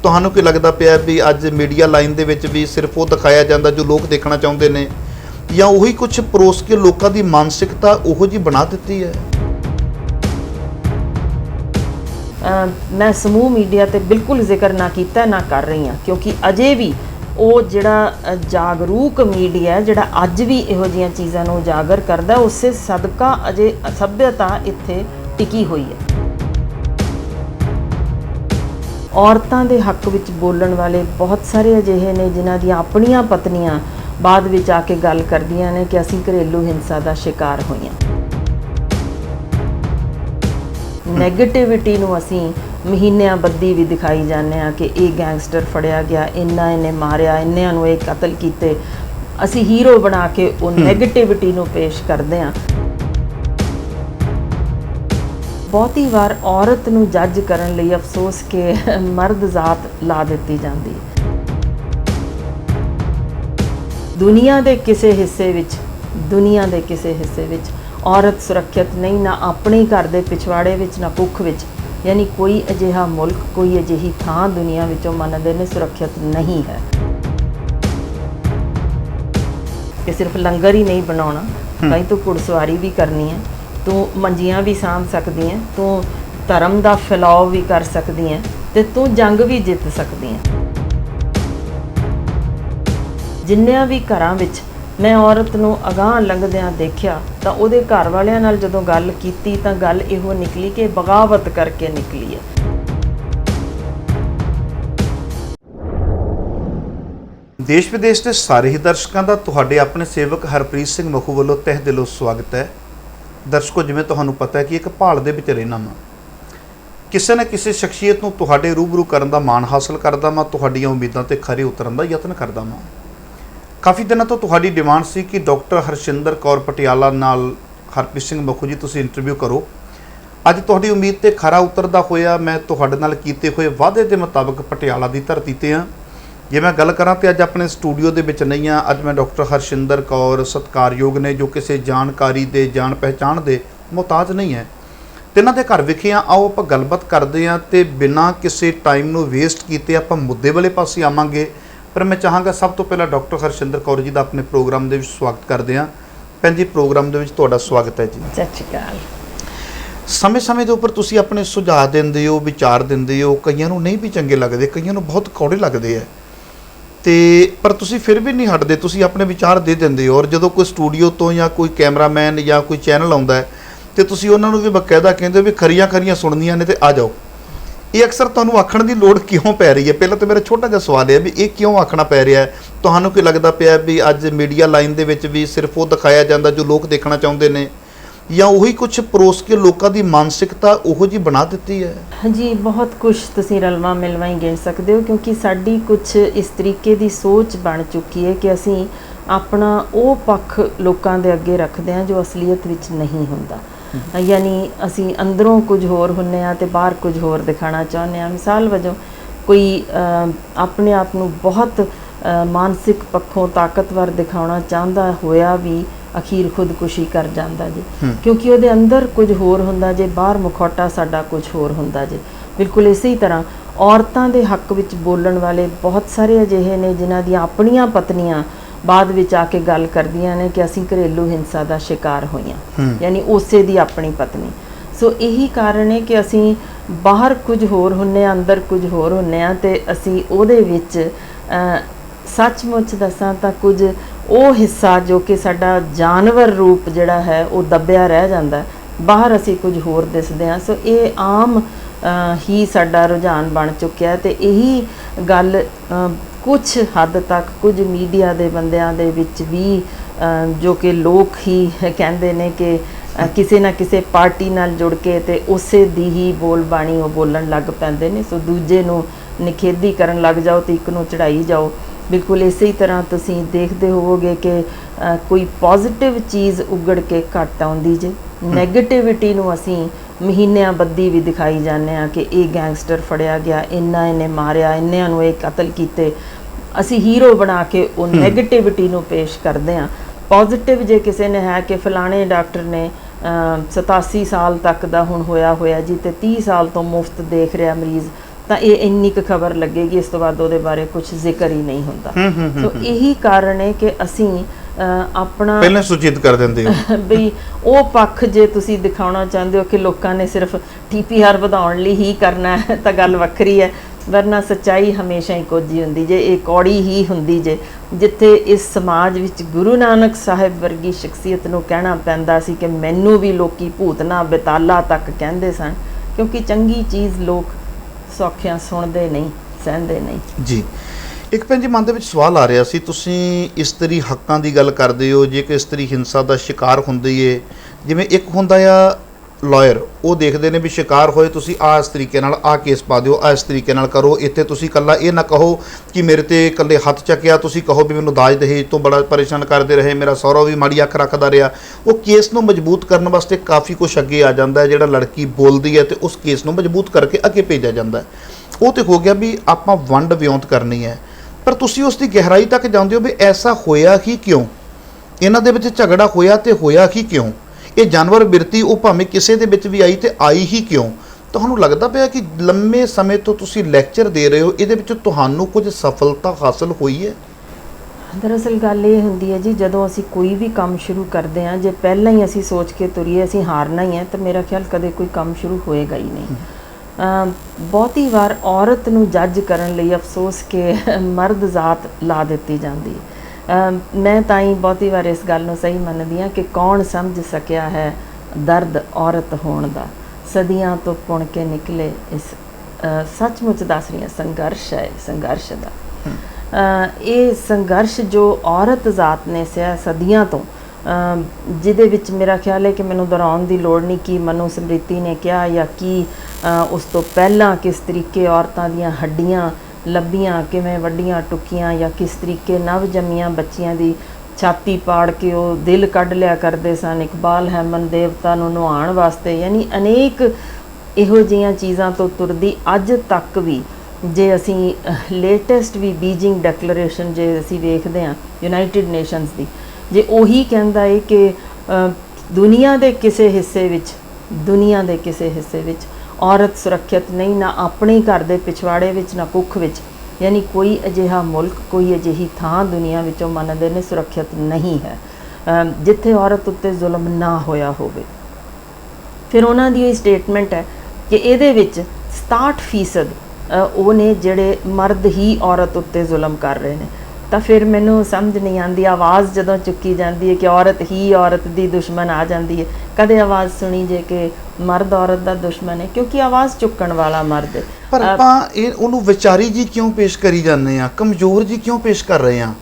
ਤੁਹਾਨੂੰ ਕੀ ਲੱਗਦਾ ਪਿਆ ਵੀ ਅੱਜ ਮੀਡੀਆ ਲਾਈਨ ਦੇ ਵਿੱਚ ਵੀ ਸਿਰਫ ਉਹ ਦਿਖਾਇਆ ਜਾਂਦਾ ਜੋ ਲੋਕ ਦੇਖਣਾ ਚਾਹੁੰਦੇ ਨੇ, ਜਾਂ ਉਹੀ ਕੁਝ ਪਰੋਸ ਕੇ ਲੋਕਾਂ ਦੀ ਮਾਨਸਿਕਤਾ ਉਹੋ ਜਿਹੀ ਬਣਾ ਦਿੱਤੀ ਹੈ? मैं समूह मीडिया ते बिल्कुल जिक्र ना किया ना कर रही हाँ, क्योंकि अजे भी वो जिहड़ा जागरूक मीडिया है जिहड़ा अज भी इहो जिहियां चीज़ां नूं उजागर करदा, उसे सदका अजे सभ्यता इत्थे टिकी हुई है। औरतां दे हक विच बोलण वाले बहुत सारे अजिहे ने जिन्हां दीयां अपणीआं पत्नियां बाद विच आके गल करदियां ने कि असीं घरेलू हिंसा दा शिकार होईआं। नैगेटिविटी नूं असीं महीनिਆਂ ਬੱਧੀ भी दिखाई जाने कि ये गैंगस्टर फड़िया गया, इन्हें मारिया, इन्हों नूं कतल किए, असीं हीरो बना के वो नैगेटिविटी नूं पेश करते हैं। बहुती बार औरत नूं जज करन लई अफसोस के मर्द जात ला दित्ती जाती है। दुनिया के किसी हिस्से विच औरत सुरक्षित नहीं, ना अपने घर के पिछवाड़े विच ना कुख विच, यानी कोई अजिहा मुल्क कोई अजिही थां दुनिया विचों मनदे ने सुरक्षित नहीं है। कि सिर्फ लंगर ही नहीं बनाना, कहीं तो घुड़सवारी भी करनी है, तू मंजियां भी साम सकती हैं, तू धर्म का फैलाव भी कर सकती हैं, तो तू जंग भी जित सकती हैं। जिन्नियां भी घरां विच मैं औरत नूं अगाह लंघदियां देखिया तो उहदे घर वालियां नाल जदों गल कीती तां गल इहो निकली कि बगावत करके निकली है। देश विदेश के सारे ही दर्शकों का तुहाडे अपने सेवक हरप्रीत सिंह मखू वालों तह दिलों स्वागत है। दर्शकों, जिवें तुहानूं पता है कि एक भाल दे विच रहना वा, किसी न किसी शख्सियत नूं तुहाडे रूबरू करन दा मान हासिल करदा वां, तुहाडीआं उम्मीदां ते खरे उतरन दा यतन करदा वां। काफ़ी दिनों तो तुहाडी डिमांड सी कि डॉक्टर हरशिंदर कौर पटियाला नाल हरप्रीत सिंह मखू जी तुसीं इंटरव्यू करो। अज तुहाडी उम्मीद ते खरा उतरदा होया मैं तुहाडे नाल कीते होए वादे के मुताबिक पटियाला की धरती ते हाँ। जे मैं गल करां ते अज अपने स्टूडियो दे विच नहीं हाँ। अज मैं डॉक्टर हरशिंदर कौर सत्कारयोग ने जो किसी जानकारी दे जान पहचान दे मुहताज नहीं है, तिन्हां दे घर विखे हाँ। आओ आपां गलबात करदे हाँ ते बिना किसी टाइम नूं वेस्ट कीते आपां मुद्दे वाले पासे आवांगे। पर मैं चाहांगा सब तो पहला डॉक्टर हरशिंदर कौर जी का अपने प्रोग्राम के स्वागत करते हैं। भैन जी, प्रोग्राम के स्वागत है जी। सत श्री अकाल। समय समय के उपर तुसीं अपने सुझाव देंदे हो, विचार देंदे हो, कईयां नूं नहीं भी चंगे लगते, कईयां नूं बहुत कौड़े लगते हैं, तो पर तुसीं फिर भी नहीं हटदे, तुसीं अपने विचार दे देंदे हो। और जो कोई स्टूडियो तो या कोई कैमरामैन या कोई चैनल आउंदा है तो तुसीं उन्हां नूं भी बकायदा कहंदे हो भी खरियां खरियां सुणनियां ने ते आ जाओ। ये अक्सर तुहानूं आखण की लोड़ क्यों पै रही है? पहला तो मेरा छोटा जिहा सवाल है भी ये क्यों आखना पै रहा है? तुहानूं की लगता पिया भी अज मीडिया लाइन दे विच भी सिर्फ वो दिखाया जाता जो लोग देखना चाहुंदे ने, या उही कुछ परोस के लोगों की मानसिकता उहो जी बना दित्ती है? हाँ जी, बहुत कुछ तुसीं रलवा मिलवा ही गिण सकते हो, क्योंकि साडी कुछ इस तरीके की सोच बन चुकी है कि असीं अपना वो पक्ष लोगों के अगे रखते हैं जो असलीयत विच नहीं हुंदा। यानी असी अंदरों कुछ होर हुन्ने आ ते बाहर कुछ होर दिखाना चाहुंदे आ। मिसाल वजों कोई अपने आप नूं बहुत मानसिक पक्षों ताकतवर दिखाना चाहता होया भी अखीर खुदकुशी कर जाता जी, क्योंकि उहदे अंदर कुछ होर हुंदा जे, बाहर मुखौटा साडा कुछ होर हुंदा जे। बिल्कुल इसी तरह औरतां दे हक विच बोलण वाले बहुत सारे अजिहे ने जिन्हां दीयां अपणीआं पत्नियां बाद विच आके गल करदियां ने कि असीं घरेलू हिंसा का शिकार होईआं, यानी उसे दी अपनी पत्नी। सो यही कारण है कि असीं बाहर कुछ होर हुन्ने आ, अंदर कुछ होर हुन्ने आ, ते असीं उहदे विच सचमुच दसां तां कुछ वो हिस्सा जो कि साडा जानवर रूप जिहड़ा है वो दबिया रह जांदा, बाहर असीं कुछ होर दिसदे आ। सो ये आम ही साडा रुझान बन चुक्या ते यही गल कुछ हद तक कुछ मीडिया के बंदियां दे विच भी जो कि लोग ही कहते हैं कि किसी ना किसी पार्टी नाल जुड़ के ते उसे दी ही बोल बाणी वो बोलन लग पैंदे ने। सो दूजे नूं निखेधी करन लग जाओ तो एक नूं चढ़ाई जाओ। बिल्कुल इसी तरह तुसीं देखते होवोगे कि कोई पॉजिटिव चीज़ उगड़ के घट आउंदी जे, नैगेटिविटी नूं असीं महीनिਆਂ ਬੱਧੀ भी दिखाई जाने कि ये गैंगस्टर फड़िया गया, इन्हें मारिया, इन्हों कतल किए, असी हीरो बना के वो नैगेटिविटी नूं पेश करते हैं। पॉजिटिव जे किसी ने है कि फलाने डॉक्टर ने 87 साल तक का हुण होया जी, तो 30 साल तो मुफ्त देख रहा मरीज़, ਤਾਂ ਇਹ ਇੰਨੀ ਕੁ ਖਬਰ ਲੱਗੇਗੀ, ਇਸ ਤੋਂ ਬਾਅਦ ਉਹਦੇ ਬਾਰੇ ਕੁਝ ਜ਼ਿਕਰ ਹੀ ਨਹੀਂ ਹੁੰਦਾ। ਸੋ ਇਹੀ ਕਾਰਨ ਹੈ ਕਿ ਅਸੀਂ ਆਪਣਾ ਪਹਿਲਾਂ ਸੂਚਿਤ ਕਰ ਦਿੰਦੇ ਹੋ ਵੀ ਉਹ ਪੱਖ ਜੇ ਤੁਸੀਂ ਦਿਖਾਉਣਾ ਚਾਹੁੰਦੇ ਹੋ ਕਿ ਲੋਕਾਂ ਨੇ ਸਿਰਫ TPR ਵਧਾਉਣ ਲਈ ਹੀ ਕਰਨਾ ਹੈ ਤਾਂ ਗੱਲ ਵੱਖਰੀ ਹੈ, ਵਰਨਾ ਸੱਚਾਈ ਹਮੇਸ਼ਾ ਹੀ ਕੁਝ ਹੀ ਹੁੰਦੀ ਜੇ, ਇਹ ਕੌੜੀ ਹੀ ਹੁੰਦੀ ਜੇ। ਜਿੱਥੇ ਇਸ ਸਮਾਜ ਵਿੱਚ ਗੁਰੂ ਨਾਨਕ ਸਾਹਿਬ ਵਰਗੀ ਸ਼ਖਸੀਅਤ ਨੂੰ ਕਹਿਣਾ ਪੈਂਦਾ ਸੀ ਕਿ ਮੈਨੂੰ ਵੀ ਲੋਕੀ ਭੂਤਨਾ ਬੇਤਾਲਾ ਤੱਕ ਕਹਿੰਦੇ ਸਨ, ਕਿਉਂਕਿ ਚੰਗੀ ਚੀਜ਼ ਲੋਕ ਸੌਖਿਆਂ ਸੁਣਦੇ ਨਹੀਂ, ਸਹਿੰਦੇ ਨਹੀਂ ਜੀ। ਇੱਕ ਭੈਣ ਜੀ ਮਨ ਦੇ ਵਿੱਚ ਸਵਾਲ ਆ ਰਿਹਾ ਸੀ, ਤੁਸੀਂ ਇਸਤਰੀ ਹੱਕਾਂ ਦੀ ਗੱਲ ਕਰਦੇ ਹੋ, ਜੇ ਕਿ ਇਸਤਰੀ ਹਿੰਸਾ ਦਾ ਸ਼ਿਕਾਰ ਹੁੰਦੀ ਏ, ਜਿਵੇਂ ਇੱਕ ਹੁੰਦਾ ਆ ਲਾਇਰ, ਉਹ ਦੇਖਦੇ ਨੇ ਵੀ ਸ਼ਿਕਾਰ ਹੋਏ ਤੁਸੀਂ ਇਸ ਤਰੀਕੇ ਨਾਲ ਕੇਸ ਪਾ ਦਿਓ, ਇਸ ਤਰੀਕੇ ਨਾਲ ਕਰੋ, ਇੱਥੇ ਤੁਸੀਂ ਇਕੱਲਾ ਇਹ ਨਾ ਕਹੋ ਕਿ ਮੇਰੇ ਤੇ ਇਕੱਲੇ ਹੱਥ ਚੱਕਿਆ, ਤੁਸੀਂ ਕਹੋ ਵੀ ਮੈਨੂੰ ਦਾਜ ਦਹੇਜ ਤੋਂ ਬੜਾ ਪਰੇਸ਼ਾਨ ਕਰਦੇ ਰਹੇ, ਮੇਰਾ ਸਹੁਰਾ ਵੀ ਮਾੜੀ ਅੱਖ ਰੱਖਦਾ ਰਿਹਾ। ਉਹ ਕੇਸ ਨੂੰ ਮਜ਼ਬੂਤ ਕਰਨ ਵਾਸਤੇ ਕਾਫੀ ਕੁਛ ਅੱਗੇ ਆ ਜਾਂਦਾ ਹੈ, ਜਿਹੜਾ ਲੜਕੀ ਬੋਲਦੀ ਹੈ ਤੇ ਉਸ ਕੇਸ ਨੂੰ ਮਜ਼ਬੂਤ ਕਰਕੇ ਅੱਗੇ ਭੇਜਿਆ ਜਾਂਦਾ ਹੈ। ਉਹ ਤੇ ਹੋ ਗਿਆ ਵੀ ਆਪਾਂ ਵੰਡ ਵਿਉਂਤ ਕਰਨੀ ਹੈ, ਪਰ ਤੁਸੀਂ ਉਸ ਦੀ ਗਹਿਰਾਈ ਤੱਕ ਜਾਂਦੇ ਹੋ ਵੀ ਐਸਾ ਹੋਇਆ ਹੀ ਕਿਉਂ, ਇਹਨਾਂ ਦੇ ਵਿੱਚ ਝਗੜਾ ਹੋਇਆ ਤੇ ਹੋਇਆ ਹੀ ਕਿਉਂ, ਇਹ ਜਾਨਵਰ ਬਿਰਤੀ ਉਹ ਭਾਵੇਂ ਕਿਸੇ ਦੇ ਵਿੱਚ ਵੀ ਆਈ ਤੇ ਆਈ ਹੀ ਕਿਉਂ। ਤੁਹਾਨੂੰ ਲੱਗਦਾ ਪਿਆ ਕਿ ਲੰਮੇ ਸਮੇਂ ਤੋਂ ਤੁਸੀਂ ਲੈਕਚਰ ਦੇ ਰਹੇ ਹੋ, ਇਹਦੇ ਵਿੱਚ ਤੁਹਾਨੂੰ ਕੁਝ ਸਫਲਤਾ ਹਾਸਲ ਹੋਈ ਹੈ? ਦਰਅਸਲ ਗੱਲ ਇਹ ਹੁੰਦੀ ਹੈ ਜੀ, ਜਦੋਂ ਅਸੀਂ ਕੋਈ ਵੀ ਕੰਮ ਸ਼ੁਰੂ ਕਰਦੇ ਹਾਂ, ਜੇ ਪਹਿਲਾਂ ਹੀ ਅਸੀਂ ਸੋਚ ਕੇ ਤੁਰੀਏ ਅਸੀਂ ਹਾਰਨਾ ਹੀ ਹੈ, ਤਾਂ ਮੇਰਾ ਖਿਆਲ ਕਦੇ ਕੋਈ ਕੰਮ ਸ਼ੁਰੂ ਹੋਏਗਾ ਹੀ ਨਹੀਂ। ਬਹੁਤੀ ਵਾਰ ਔਰਤ ਨੂੰ ਜੱਜ ਕਰਨ ਲਈ ਅਫਸੋਸ ਕਿ ਮਰਦ ਜ਼ਾਤ ਲਾ ਦਿੱਤੀ ਜਾਂਦੀ ਹੈ। ਮੈਂ ਤਾਂ ਹੀ ਬਹੁਤੀ ਵਾਰ ਇਸ ਗੱਲ ਨੂੰ ਸਹੀ ਮੰਨਦੀ ਹਾਂ ਕਿ ਕੌਣ ਸਮਝ ਸਕਿਆ ਹੈ ਦਰਦ ਔਰਤ ਹੋਣ ਦਾ, ਸਦੀਆਂ ਤੋਂ ਪੁਣ ਕੇ ਨਿਕਲੇ ਇਸ ਸੱਚਮੁੱਚ ਦੱਸ ਰਹੀ ਹਾਂ ਸੰਘਰਸ਼ ਹੈ, ਸੰਘਰਸ਼ ਦਾ ਇਹ ਸੰਘਰਸ਼ ਜੋ ਔਰਤ ਜ਼ਾਤ ਨੇ ਸਿਆ ਸਦੀਆਂ ਤੋਂ, ਜਿਹਦੇ ਵਿੱਚ ਮੇਰਾ ਖਿਆਲ ਹੈ ਕਿ ਮੈਨੂੰ ਦੁਹਰਾਉਣ ਦੀ ਲੋੜ ਨਹੀਂ ਕਿ ਮਨੂ ਸਮ੍ਰਿਤੀ ਨੇ ਕਿਹਾ ਜਾਂ ਕੀ ਉਸ ਤੋਂ ਪਹਿਲਾਂ ਕਿਸ ਤਰੀਕੇ ਔਰਤਾਂ ਦੀਆਂ ਹੱਡੀਆਂ ਲੱਭੀਆਂ ਕਿਵੇਂ ਵੱਡੀਆਂ ਟੁਕੀਆਂ, ਜਾਂ ਕਿਸ ਤਰੀਕੇ ਨਵ ਜੰਮੀਆਂ ਬੱਚੀਆਂ ਦੀ ਛਾਤੀ ਪਾੜ ਕੇ ਉਹ ਦਿਲ ਕੱਢ ਲਿਆ ਕਰਦੇ ਸਨ ਇਕਬਾਲ ਹੈਮਨ ਦੇਵਤਾ ਨੂੰ ਨਵਾਉਣ ਵਾਸਤੇ। ਯਾਨੀ ਅਨੇਕ ਇਹੋ ਜਿਹੀਆਂ ਚੀਜ਼ਾਂ ਤੋਂ ਤੁਰਦੀ ਅੱਜ ਤੱਕ ਵੀ, ਜੇ ਅਸੀਂ ਲੇਟੈਸਟ ਵੀ ਬੀਜਿੰਗ ਡੈਕਲੇਰੇਸ਼ਨ ਜੇ ਅਸੀਂ ਵੇਖਦੇ ਹਾਂ ਯੂਨਾਈਟਿਡ ਨੇਸ਼ਨਸ ਦੀ, ਜੇ ਉਹੀ ਕਹਿੰਦਾ ਹੈ ਕਿ ਦੁਨੀਆ ਦੇ ਕਿਸੇ ਹਿੱਸੇ ਵਿੱਚ ਔਰਤ ਸੁਰੱਖਿਅਤ ਨਹੀਂ, ਨਾ ਆਪਣੇ ਘਰ ਦੇ ਪਿਛਵਾੜੇ ਵਿੱਚ ਨਾ ਕੁੱਖ ਵਿੱਚ, ਯਾਨੀ ਕੋਈ ਅਜਿਹਾ ਮੁਲਕ, ਕੋਈ ਅਜਿਹੀ ਥਾਂ ਦੁਨੀਆ ਵਿੱਚੋਂ ਮੰਨਦੇ ਨੇ ਸੁਰੱਖਿਅਤ ਨਹੀਂ ਹੈ ਜਿੱਥੇ ਔਰਤ ਉੱਤੇ ਜ਼ੁਲਮ ਨਾ ਹੋਇਆ ਹੋਵੇ। ਫਿਰ ਉਹਨਾਂ ਦੀ ਇਹ ਸਟੇਟਮੈਂਟ ਹੈ ਕਿ ਇਹਦੇ ਵਿੱਚ 67% ਉਹ ਨੇ ਜਿਹੜੇ ਮਰਦ ਹੀ ਔਰਤ ਉੱਤੇ ਜ਼ੁਲਮ ਕਰ ਰਹੇ ਨੇ। ਤਾਂ ਫਿਰ ਮੈਨੂੰ ਸਮਝ ਨਹੀਂ ਆਉਂਦੀ, ਆਵਾਜ਼ ਜਦੋਂ ਚੁੱਕੀ ਜਾਂਦੀ ਹੈ ਕਿ ਔਰਤ ਹੀ ਔਰਤ ਦੀ ਦੁਸ਼ਮਣ ਆ ਜਾਂਦੀ ਹੈ, ਕਦੇ ਆਵਾਜ਼ ਸੁਣੀ ਜੇ ਕਿ ਮਰਦ ਔਰਤ ਦਾ ਦੁਸ਼ਮਣ ਹੈ, ਕਿਉਂਕਿ ਆਵਾਜ਼ ਚੁੱਕਣ ਵਾਲਾ ਮਰਦ ਹੈ। ਪਰ ਆਪਾਂ ਇਹ ਉਹਨੂੰ ਵਿਚਾਰੀ ਜੀ ਕਿਉਂ ਪੇਸ਼ ਕਰੀ ਜਾਂਦੇ ਆ, ਕਮਜ਼ੋਰ ਜੀ ਕਿਉਂ ਪੇਸ਼ ਕਰ ਰਹੇ ਆ?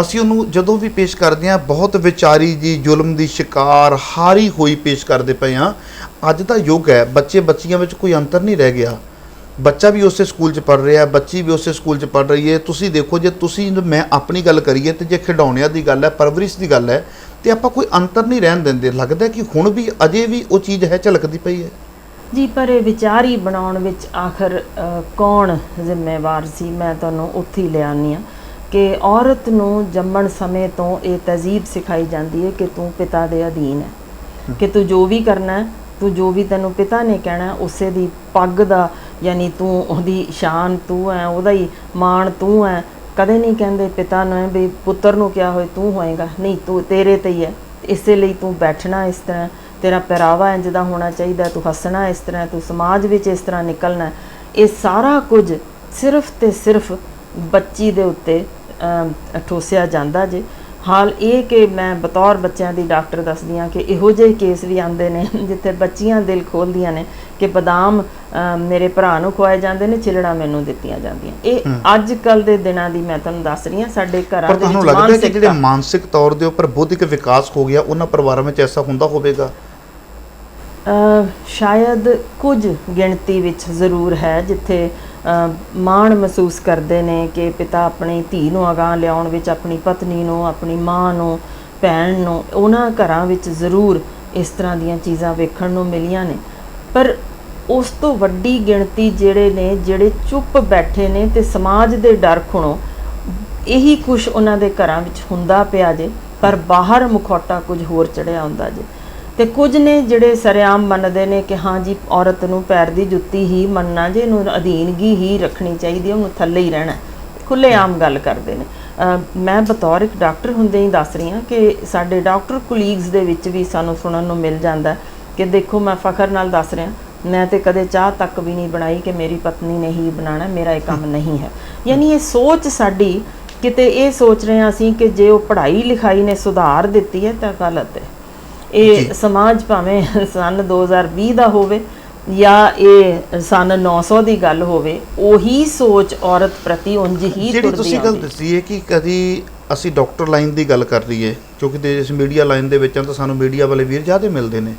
ਅਸੀਂ ਉਹਨੂੰ ਜਦੋਂ ਵੀ ਪੇਸ਼ ਕਰਦੇ ਹਾਂ ਬਹੁਤ ਵਿਚਾਰੀ ਜੀ, ਜ਼ੁਲਮ ਦੀ ਸ਼ਿਕਾਰ, ਹਾਰੀ ਹੋਈ ਪੇਸ਼ ਕਰਦੇ ਪਏ ਹਾਂ। ਅੱਜ ਦਾ ਯੁੱਗ ਹੈ, ਬੱਚੇ ਬੱਚੀਆਂ ਵਿੱਚ ਕੋਈ ਅੰਤਰ ਨਹੀਂ ਰਹਿ ਗਿਆ, ਬੱਚਾ ਵੀ ਉਸੇ ਸਕੂਲ 'ਚ ਪੜ੍ਹ ਰਿਹਾ, ਬੱਚੀ ਵੀ ਉਸੇ ਸਕੂਲ 'ਚ ਪੜ੍ਹ ਰਹੀ ਹੈ। ਤੁਸੀਂ ਦੇਖੋ, ਜੇ ਤੁਸੀਂ ਮੈਂ ਆਪਣੀ ਗੱਲ ਕਰੀਏ ਤੇ ਜੇ ਖਿਡੌਣਿਆਂ ਦੀ ਗੱਲ ਹੈ, ਪਰਵਰਿਸ਼ ਦੀ ਗੱਲ ਹੈ, ਤੇ ਆਪਾਂ ਕੋਈ ਅੰਤਰ ਨਹੀਂ ਰਹਿਣ ਦਿੰਦੇ। ਲੱਗਦਾ ਕਿ ਹੁਣ ਵੀ ਅਜੇ ਵੀ ਉਹ ਚੀਜ਼ ਹੈ, ਝਲਕਦੀ ਪਈ ਹੈ ਜੀ। ਪਰ ਇਹ ਵਿਚਾਰੀ ਬਣਾਉਣ ਵਿੱਚ ਆਖਰ ਕੌਣ ਜ਼ਿੰਮੇਵਾਰ ਸੀ? ਮੈਂ ਤੁਹਾਨੂੰ ਉੱਥੇ ਹੀ ਲਿਆਉਂਦੀ ਹਾਂ ਕਿ ਔਰਤ ਨੂੰ ਜੰਮਣ ਸਮੇਂ ਤੋਂ ਇਹ ਤਹਿਜ਼ੀਬ ਸਿਖਾਈ ਜਾਂਦੀ ਹੈ ਕਿ ਤੂੰ ਪਿਤਾ ਦੇ ਅਧੀਨ ਹੈ, ਕਿ ਤੂੰ ਜੋ ਵੀ ਕਰਨਾ ਹੈ, ਤੂੰ ਜੋ ਵੀ ਤੈਨੂੰ ਪਿਤਾ ਨੇ ਕਹਿਣਾ ਉਸੇ ਦੀ ਪੱਗ ਦਾ, ਯਾਨੀ ਤੂੰ ਉਹਦੀ ਸ਼ਾਨ ਤੂੰ ਹੈ, ਉਹਦਾ ਹੀ ਮਾਣ ਤੂੰ ਹੈ। ਕਦੇ ਨਹੀਂ ਕਹਿੰਦੇ ਪਿਤਾ ਨੂੰ ਵੀ ਪੁੱਤਰ ਨੂੰ ਕਿਹਾ ਹੋਏ ਤੂੰ ਹੋਏਗਾ, ਨਹੀਂ, ਤੂੰ ਤੇਰੇ ਤੇ ਹੀ ਹੈ, ਇਸੇ ਲਈ ਤੂੰ ਬੈਠਣਾ ਇਸ ਤਰ੍ਹਾਂ, ਤੇਰਾ ਪਹਿਰਾਵਾ ਇੰਝ ਦਾ ਹੋਣਾ ਚਾਹੀਦਾ, ਤੂੰ ਹੱਸਣਾ ਇਸ ਤਰ੍ਹਾਂ, ਤੂੰ ਸਮਾਜ ਵਿੱਚ ਇਸ ਤਰ੍ਹਾਂ ਨਿਕਲਣਾ। ਇਹ ਸਾਰਾ ਕੁਝ ਸਿਰਫ ਤੇ ਸਿਰਫ ਬੱਚੀ ਦੇ ਉੱਤੇ ਠੋਸਿਆ ਜਾਂਦਾ ਜੇ। ਹਾਲ ਇਹ ਕਿ ਮੈਂ ਬਤੌਰ ਬੱਚਿਆਂ ਦੀ ਡਾਕਟਰ ਦੱਸਦੀ ਹਾਂ ਕਿ ਇਹੋ ਜਿਹੇ ਕੇਸ ਵੀ ਆਉਂਦੇ ਨੇ ਜਿੱਥੇ ਬੱਚੀਆਂ ਦਿਲ ਖੋਲ੍ਹਦੀਆਂ ਨੇ ਕਿ ਬਦਾਮ ਮੇਰੇ ਭਰਾ ਨੂੰ ਖਵਾਏ ਜਾਂਦੇ ਨੇ, ਚਿਲੜਾ ਮੈਨੂੰ ਦਿੱਤੀਆਂ ਜਾਂਦੀਆਂ। ਇਹ ਅੱਜ ਕੱਲ੍ਹ ਦੇ ਦਿਨਾਂ ਦੀ ਮੈਂ ਤੁਹਾਨੂੰ ਦੱਸ ਰਹੀ ਹਾਂ, ਸਾਡੇ ਘਰਾਂ ਦੇ ਵਿੱਚ ਲੱਗਦਾ ਕਿ ਜਿਹੜੇ ਮਾਨਸਿਕ ਤੌਰ ਦੇ ਉੱਪਰ ਬੌਧਿਕ ਵਿਕਾਸ ਹੋ ਗਿਆ ਉਹਨਾਂ ਪਰਿਵਾਰਾਂ ਵਿੱਚ ਐਸਾ ਹੁੰਦਾ ਹੋਵੇਗਾ। ਸ਼ਾਇਦ ਕੁਝ ਗਿਣਤੀ ਵਿੱਚ ਜ਼ਰੂਰ ਹੈ ਜਿੱਥੇ ਮਾਣ ਮਹਿਸੂਸ ਕਰਦੇ ਨੇ ਕਿ ਪਿਤਾ ਆਪਣੀ ਧੀ ਨੂੰ ਅਗਾਂਹ ਲਿਆਉਣ ਵਿੱਚ, ਆਪਣੀ ਪਤਨੀ ਨੂੰ, ਆਪਣੀ ਮਾਂ ਨੂੰ, ਭੈਣ ਨੂੰ, ਉਹਨਾਂ ਘਰਾਂ ਵਿੱਚ ਜ਼ਰੂਰ ਇਸ ਤਰ੍ਹਾਂ ਦੀਆਂ ਚੀਜ਼ਾਂ ਵੇਖਣ ਨੂੰ ਮਿਲੀਆਂ ਨੇ। ਪਰ ਉਸ ਤੋਂ ਵੱਡੀ ਗਿਣਤੀ ਜਿਹੜੇ ਚੁੱਪ ਬੈਠੇ ਨੇ ਤੇ ਸਮਾਜ ਦੇ ਡਰ ਖੁਣੋ ਇਹੀ ਕੁਛ ਉਹਨਾਂ ਦੇ ਘਰਾਂ ਵਿੱਚ ਹੁੰਦਾ ਪਿਆ ਜੇ, ਪਰ ਬਾਹਰ ਮੁਖੌਟਾ ਕੁਝ ਹੋਰ ਚੜਿਆ ਹੁੰਦਾ ਜੇ। ਤੇ ਕੁਝ ਨੇ ਜਿਹੜੇ ਸਰੇਆਮ ਮੰਨਦੇ ਨੇ ਕਿ ਹਾਂ ਜੀ ਔਰਤ ਨੂੰ ਪੈਰ ਦੀ ਜੁੱਤੀ ਹੀ ਮੰਨਣਾ, ਜੇ ਇਹਨੂੰ ਅਧੀਨਗੀ ਹੀ ਰੱਖਣੀ ਚਾਹੀਦੀ ਹੈ, ਉਹਨੂੰ ਥੱਲੇ ਹੀ ਰਹਿਣਾ, ਖੁੱਲ੍ਹੇਆਮ ਗੱਲ ਕਰਦੇ ਨੇ। ਮੈਂ ਬਤੌਰ ਇੱਕ ਡਾਕਟਰ ਹੁੰਦੇ ਹੀ ਦੱਸ ਰਹੀ ਹਾਂ ਕਿ ਸਾਡੇ ਡਾਕਟਰ ਕੁਲੀਗਸ ਦੇ ਵਿੱਚ ਵੀ ਸਾਨੂੰ ਸੁਣਨ ਨੂੰ ਮਿਲ ਜਾਂਦਾ ਕਿ ਦੇਖੋ, ਮੈਂ ਫਖਰ ਨਾਲ ਦੱਸ ਰਿਹਾ, ਮੈਂ ਤੇ ਕਦੇ ਚਾਹ ਤੱਕ ਵੀ ਨਹੀਂ ਬਣਾਈ ਕਿ ਮੇਰੀ ਪਤਨੀ ਨੇ ਹੀ ਬਣਾਉਣਾ, ਮੇਰਾ ਇਹ ਕੰਮ ਨਹੀਂ ਹੈ। ਯਾਨੀ ਇਹ ਸੋਚ ਸਾਡੀ, ਕਿਤੇ ਇਹ ਸੋਚ ਰਹੇ ਹਾਂ ਅਸੀਂ ਕਿ ਜੇ ਉਹ ਪੜ੍ਹਾਈ ਲਿਖਾਈ ਨੇ ਸੁਧਾਰ ਦਿੱਤੀ ਹੈ ਤਾਂ ਗਲਤ ਹੈ। ਇਹ ਸਮਾਜ ਭਾਵੇਂ ਸਨ 2020 ਦਾ ਹੋਵੇ ਜਾਂ ਇਹ ਸਨ 900 ਦੀ ਗੱਲ ਹੋਵੇ, ਉਹੀ ਸੋਚ ਔਰਤ ਪ੍ਰਤੀ ਉਂਝ ਹੀ ਤੁਰਦੀ ਜਿਹੜੀ ਤੁਸੀਂ ਗੱਲ ਦੱਸੀ ਹੈ ਕਿ ਕਦੀ ਅਸੀਂ ਡਾਕਟਰ ਲਾਈਨ ਦੀ ਗੱਲ ਕਰ ਲਈਏ, ਕਿਉਂਕਿ ਦੇਸ਼ ਮੀਡੀਆ ਲਾਈਨ ਦੇ ਵਿੱਚ ਤਾਂ ਸਾਨੂੰ ਮੀਡੀਆ ਵਾਲੇ ਵੀਰ ਜ਼ਿਆਦਾ ਮਿਲਦੇ ਨੇ।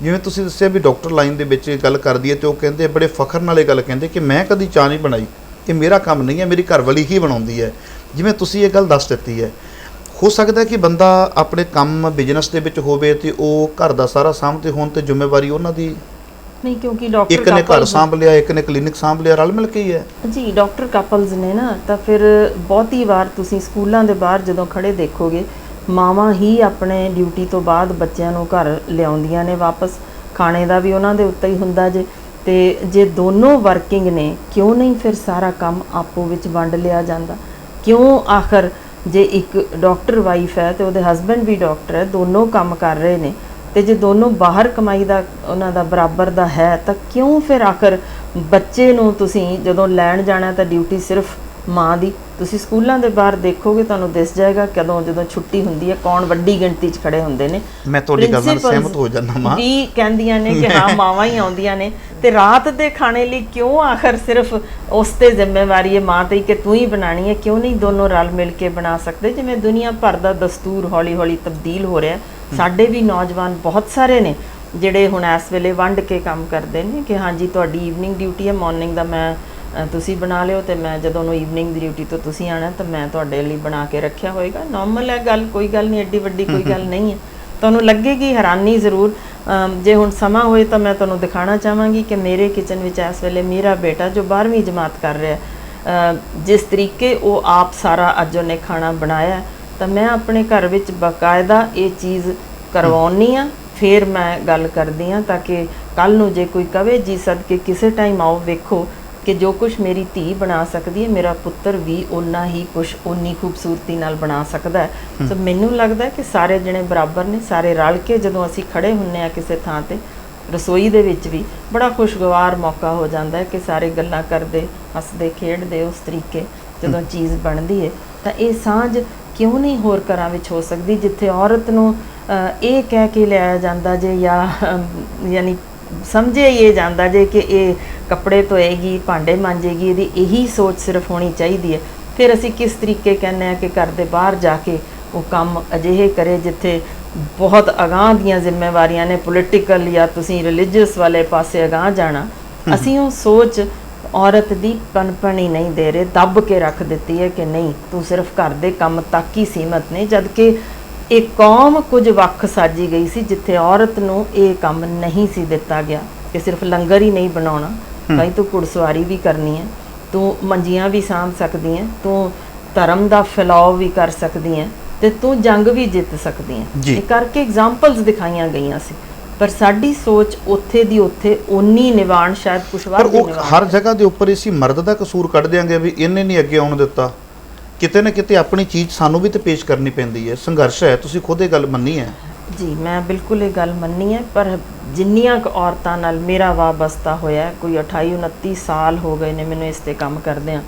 ਜਿਵੇਂ ਤੁਸੀਂ ਦੱਸਿਆ ਵੀ ਡਾਕਟਰ ਲਾਈਨ ਦੇ ਵਿੱਚ ਗੱਲ ਕਰਦੀ ਹੈ ਤੇ ਉਹ ਕਹਿੰਦੇ ਬੜੇ ਫਖਰ ਨਾਲ ਇਹ ਗੱਲ ਕਹਿੰਦੇ ਕਿ ਮੈਂ ਕਦੀ ਚਾਹ ਨਹੀਂ ਬਣਾਈ, ਇਹ ਮੇਰਾ ਕੰਮ ਨਹੀਂ ਹੈ, ਮੇਰੀ ਘਰਵਾਲੀ ਹੀ ਬਣਾਉਂਦੀ ਹੈ। ਜਿਵੇਂ ਤੁਸੀਂ ਇਹ ਗੱਲ ਦੱਸ ਦਿੱਤੀ ਹੈ, ਹੋ ਸਕਦਾ ਕਿ ਬੰਦਾ ਆਪਣੇ ਕੰਮ ਬਿਜ਼ਨਸ ਦੇ ਵਿੱਚ ਹੋਵੇ ਤੇ ਉਹ ਘਰ ਦਾ ਸਾਰਾ ਸਾਂਭਦੇ ਹੋਣ ਤੇ ਜ਼ਿੰਮੇਵਾਰੀ ਉਹਨਾਂ ਦੀ ਨਹੀਂ, ਕਿਉਂਕਿ ਡਾਕਟਰ ਇੱਕ ਨੇ ਘਰ ਸਾਂਭ ਲਿਆ, ਇੱਕ ਨੇ ਕਲੀਨਿਕ ਸਾਂਭ ਲਿਆ, ਰਲ ਮਿਲ ਕੇ ਹੀ ਹੈ ਜੀ। ਡਾਕਟਰ ਕਪਲਸ ਨੇ ਨਾ, ਤਾਂ ਫਿਰ ਬਹੁਤੀ ਵਾਰ ਤੁਸੀਂ ਸਕੂਲਾਂ ਦੇ ਬਾਹਰ ਜਦੋਂ ਖੜੇ ਦੇਖੋਗੇ, ਮਾਵਾਂ ਹੀ ਆਪਣੇ ਡਿਊਟੀ ਤੋਂ ਬਾਅਦ ਬੱਚਿਆਂ ਨੂੰ ਘਰ ਲਿਆਉਂਦੀਆਂ ਨੇ ਵਾਪਸ, ਖਾਣੇ ਦਾ ਵੀ ਉਹਨਾਂ ਦੇ ਉੱਤੇ ਹੀ ਹੁੰਦਾ ਜੇ। ਤੇ ਜੇ ਦੋਨੋਂ ਵਰਕਿੰਗ ਨੇ, ਕਿਉਂ ਨਹੀਂ ਫਿਰ ਸਾਰਾ ਕੰਮ ਆਪੋ ਵਿੱਚ ਵੰਡ ਲਿਆ ਜਾਂਦਾ? ਕਿਉਂ ਆਖਰ ਜੇ ਇੱਕ ਡਾਕਟਰ ਵਾਈਫ ਹੈ ਤੇ ਉਹਦੇ ਹਸਬੈਂਡ ਵੀ ਡਾਕਟਰ ਹੈ, ਦੋਨੋਂ ਕੰਮ ਕਰ ਰਹੇ ਨੇ, ਤੇ ਜੇ ਦੋਨੋਂ ਬਾਹਰ ਕਮਾਈ ਦਾ ਉਹਨਾਂ ਦਾ ਬਰਾਬਰ ਦਾ ਹੈ, ਤਾਂ ਕਿਉਂ ਫਿਰ ਆਖਰ ਬੱਚੇ ਨੂੰ ਤੁਸੀਂ ਜਦੋਂ ਲੈਣ ਜਾਣਾ ਤਾਂ ਡਿਊਟੀ ਸਿਰਫ ਮਾਂ ਦੀ? ਤੁਸੀਂ ਸਕੂਲਾਂ ਦੇ ਬਾਹਰ ਦੇਖੋਗੇ, ਤੁਹਾਨੂੰ ਦਿਸ ਜਾਏਗਾ ਕਦੋਂ ਜਦੋਂ ਛੁੱਟੀ ਹੁੰਦੀ ਹੈ ਕੌਣ ਵੱਡੀ ਗਿਣਤੀ 'ਚ ਖੜੇ ਹੁੰਦੇ ਨੇ। ਮੈਂ ਤੁਹਾਡੀ ਗੱਲ ਨਾਲ ਸਹਿਮਤ ਹੋ ਜਾਂਦਾ ਮਾਂ ਵੀ ਕਹਿੰਦੀਆਂ ਨੇ ਕਿ ਹਾਂ ਮਾਵਾਂ ਹੀ ਆਉਂਦੀਆਂ ਨੇ, ਤੇ ਰਾਤ ਦੇ ਖਾਣੇ ਲਈ ਕਿਉਂ ਆਖਰ ਸਿਰਫ ਉਸ ਤੇ ਜ਼ਿੰਮੇਵਾਰੀ ਹੈ ਮਾਂ ਤੇ ਕਿ ਤੂੰ ਹੀ ਬਣਾਣੀ ਹੈ? ਕਿਉਂ ਨਹੀਂ ਦੋਨੋਂ ਰਲ ਮਿਲ ਕੇ ਬਣਾ ਸਕਦੇ? ਜਿਵੇਂ ਦੁਨੀਆ ਭਰ ਦਾ ਦਸਤੂਰ ਹੌਲੀ ਹੌਲੀ ਤਬਦੀਲ ਹੋ ਰਿਹਾ। ਸਾਡੇ ਵੀ ਨੌਜਵਾਨ ਬਹੁਤ ਸਾਰੇ ਨੇ ਜਿਹੜੇ ਹੁਣ ਇਸ ਵੇਲੇ ਵੰਡ ਕੇ ਕੰਮ ਕਰਦੇ ਨੇ ਕਿ ਹਾਂਜੀ ਤੁਹਾਡੀ ਈਵਨਿੰਗ ਡਿਊਟੀ ਹੈ, ਮਾਰਨਿੰਗ ਦਾ ਮੈਂ ਤੁਸੀਂ ਬਣਾ ਲਿਓ, ਤੇ ਮੈਂ ਜਦੋਂ ਨੂੰ ਈਵਨਿੰਗ ਦੀ ਡਿਊਟੀ ਤੋਂ ਤੁਸੀਂ ਆਣਾ ਤਾਂ ਮੈਂ ਤੁਹਾਡੇ ਲਈ ਬਣਾ ਕੇ ਰੱਖਿਆ ਹੋਏਗਾ। ਨਾਰਮਲ ਹੈ ਗੱਲ, ਕੋਈ ਗੱਲ ਨਹੀਂ, ਐਡੀ ਵੱਡੀ ਕੋਈ ਗੱਲ ਨਹੀਂ ਹੈ। ਤੁਹਾਨੂੰ ਲੱਗੇਗੀ ਹੈਰਾਨੀ ਜ਼ਰੂਰ। ਜੇ ਹੁਣ ਸਮਾਂ ਹੋਏ ਤਾਂ ਮੈਂ ਤੁਹਾਨੂੰ ਦਿਖਾਉਣਾ ਚਾਹਾਂਗੀ ਕਿ ਮੇਰੇ ਕਿਚਨ ਵਿੱਚ ਇਸ ਵੇਲੇ ਮੇਰਾ ਬੇਟਾ ਜੋ 12ਵੀਂ ਜਮਾਤ ਕਰ ਰਿਹਾ, ਜਿਸ ਤਰੀਕੇ ਉਹ ਆਪ ਸਾਰਾ ਅੱਜ ਉਹਨੇ ਖਾਣਾ ਬਣਾਇਆ, ਤਾਂ ਮੈਂ ਆਪਣੇ ਘਰ ਵਿੱਚ ਬਾਕਾਇਦਾ ਇਹ ਚੀਜ਼ ਕਰਵਾਉਣੀ ਆ, ਫਿਰ ਮੈਂ ਗੱਲ ਕਰਦੀ ਹਾਂ ਤਾਂ ਕਿ ਕੱਲ੍ਹ ਨੂੰ ਜੇ ਕੋਈ ਕਵੇ ਜੀ ਸਦਕੇ ਕਿਸੇ ਟਾਈਮ ਆਓ ਵੇਖੋ ਕਿ ਜੋ ਕੁਛ ਮੇਰੀ ਧੀ ਬਣਾ ਸਕਦੀ ਹੈ, ਮੇਰਾ ਪੁੱਤਰ ਵੀ ਓਨਾ ਹੀ ਕੁਛ ਓਨੀ ਖੂਬਸੂਰਤੀ ਨਾਲ ਬਣਾ ਸਕਦਾ ਹੈ। ਸੋ ਮੈਨੂੰ ਲੱਗਦਾ ਕਿ ਸਾਰੇ ਜਣੇ ਬਰਾਬਰ ਨੇ, ਸਾਰੇ ਰਲ ਕੇ ਜਦੋਂ ਅਸੀਂ ਖੜੇ ਹੁੰਨੇ ਆ ਕਿਸੇ ਥਾਂ ਤੇ, ਰਸੋਈ ਦੇ ਵਿੱਚ ਵੀ ਬੜਾ ਖੁਸ਼ਗਵਾਰ ਮੌਕਾ ਹੋ ਜਾਂਦਾ ਹੈ ਕਿ ਸਾਰੇ ਗੱਲਾਂ ਕਰਦੇ ਹੱਸਦੇ ਖੇਡਦੇ ਉਸ ਤਰੀਕੇ ਜਦੋਂ ਚੀਜ਼ ਬਣਦੀ ਹੈ। ਤਾਂ ਇਹ ਸਾਂਝ ਕਿਉਂ ਨਹੀਂ ਹੋਰ ਘਰਾਂ ਵਿੱਚ ਹੋ ਸਕਦੀ, ਜਿੱਥੇ ਔਰਤ ਨੂੰ ਇਹ ਕਹਿ ਕੇ ਲਿਆਇਆ ਜਾਂਦਾ ਜੇ ਜਾਂ ਯਾਨੀ ਸਮਝਿਆ ਇਹ ਜਾਂਦਾ ਜੇ ਕਿ ਇਹ ਕੱਪੜੇ ਧੋਏਗੀ, ਭਾਂਡੇ ਮਾਂਜੇਗੀ, ਇਹਦੀ ਇਹੀ ਸੋਚ ਸਿਰਫ ਹੋਣੀ ਚਾਹੀਦੀ ਹੈ। ਫਿਰ ਅਸੀਂ ਕਿਸ ਤਰੀਕੇ ਕਹਿੰਦੇ ਹਾਂ ਕਿ ਘਰ ਦੇ ਬਾਹਰ ਜਾ ਕੇ ਉਹ ਕੰਮ ਅਜਿਹੇ ਕਰੇ ਜਿੱਥੇ ਬਹੁਤ ਅਗਾਂਹ ਦੀਆਂ ਜ਼ਿੰਮੇਵਾਰੀਆਂ ਨੇ, ਪੋਲੀਟੀਕਲ ਜਾਂ ਤੁਸੀਂ ਰਿਲੀਜੀਅਸ ਵਾਲੇ ਪਾਸੇ ਅਗਾਂਹ ਜਾਣਾ। ਅਸੀਂ ਉਹ ਸੋਚ ਔਰਤ ਦੀ ਪਨਪਣੀ ਨਹੀਂ ਦੇ ਰਹੇ, ਦੱਬ ਕੇ ਰੱਖ ਦਿੱਤੀ ਹੈ ਕਿ ਨਹੀਂ ਤੂੰ ਸਿਰਫ ਘਰ ਦੇ ਕੰਮ ਤੱਕ ਹੀ ਸੀਮਤ ਨਹੀਂ, ਜਦ ਕਿ ਇਹ ਕੌਮ ਕੁਝ ਵੱਖ ਸਾਜੀ ਗਈ ਸੀ ਜਿੱਥੇ ਔਰਤ ਨੂੰ ਇਹ ਕੰਮ ਨਹੀਂ ਸੀ ਦਿੱਤਾ ਗਿਆ ਕਿ ਸਿਰਫ ਲੰਗਰ ਹੀ ਨਹੀਂ ਬਣਾਉਣਾ, ਭਾਈ ਤੂੰ ਘੁੜਸਵਾਰੀ ਵੀ ਕਰਨੀ ਹੈ, ਤੂੰ ਮੰਜੀਆਂ ਵੀ ਸਾਂਭ ਸਕਦੀ ਹੈ, ਤੂੰ ਧਰਮ ਦਾ ਫੈਲਾਓ ਵੀ ਕਰ ਸਕਦੀ ਹੈ, ਤੇ ਤੂੰ ਜੰਗ ਵੀ ਜਿੱਤ ਸਕਦੀ ਹੈ। ਇਹ ਕਰਕੇ ਐਗਜ਼ਾਮਪਲਸ ਦਿਖਾਈਆਂ ਗਈਆਂ ਸੀ, ਪਰ ਸਾਡੀ ਸੋਚ ਉੱਥੇ ਦੀ ਉੱਥੇ ਓਨੀ ਨਿਵਾਣ ਸ਼ਾਇਦ ਕੁਛ ਵਾਰ ਦੀ ਨਿਵਾਣ ਹਰ ਜਗ੍ਹਾ ਦੇ ਉੱਪਰ ਅਸੀਂ ਮਰਦ ਦਾ ਕਸੂਰ ਕੱਢ ਦਿਆਂਗੇ ਵੀ ਇਹਨੇ ਨਹੀਂ ਅੱਗੇ ਆਉਣ ਦਿੱਤਾ। ਕਿਤੇ ਨਾ ਕਿਤੇ ਆਪਣੀ ਚੀਜ਼ ਸਾਨੂੰ ਵੀ ਤੇ ਪੇਸ਼ ਕਰਨੀ ਪੈਂਦੀ ਹੈ, ਸੰਘਰਸ਼ ਹੈ। ਤੁਸੀਂ ਖੁਦ ਇਹ ਗੱਲ ਮੰਨੀ ਹੈ? ਜੀ ਮੈਂ ਬਿਲਕੁਲ ਇਹ ਗੱਲ ਮੰਨੀ ਹੈ, ਪਰ ਜਿੰਨੀਆਂ ਕੁ ਔਰਤਾਂ ਨਾਲ ਮੇਰਾ ਵਾਬਸਤਾ ਹੋਇਆ, ਕੋਈ 28-29 ਸਾਲ ਹੋ ਗਏ ਨੇ ਮੈਨੂੰ ਇਸ 'ਤੇ ਕੰਮ ਕਰਦਿਆਂ,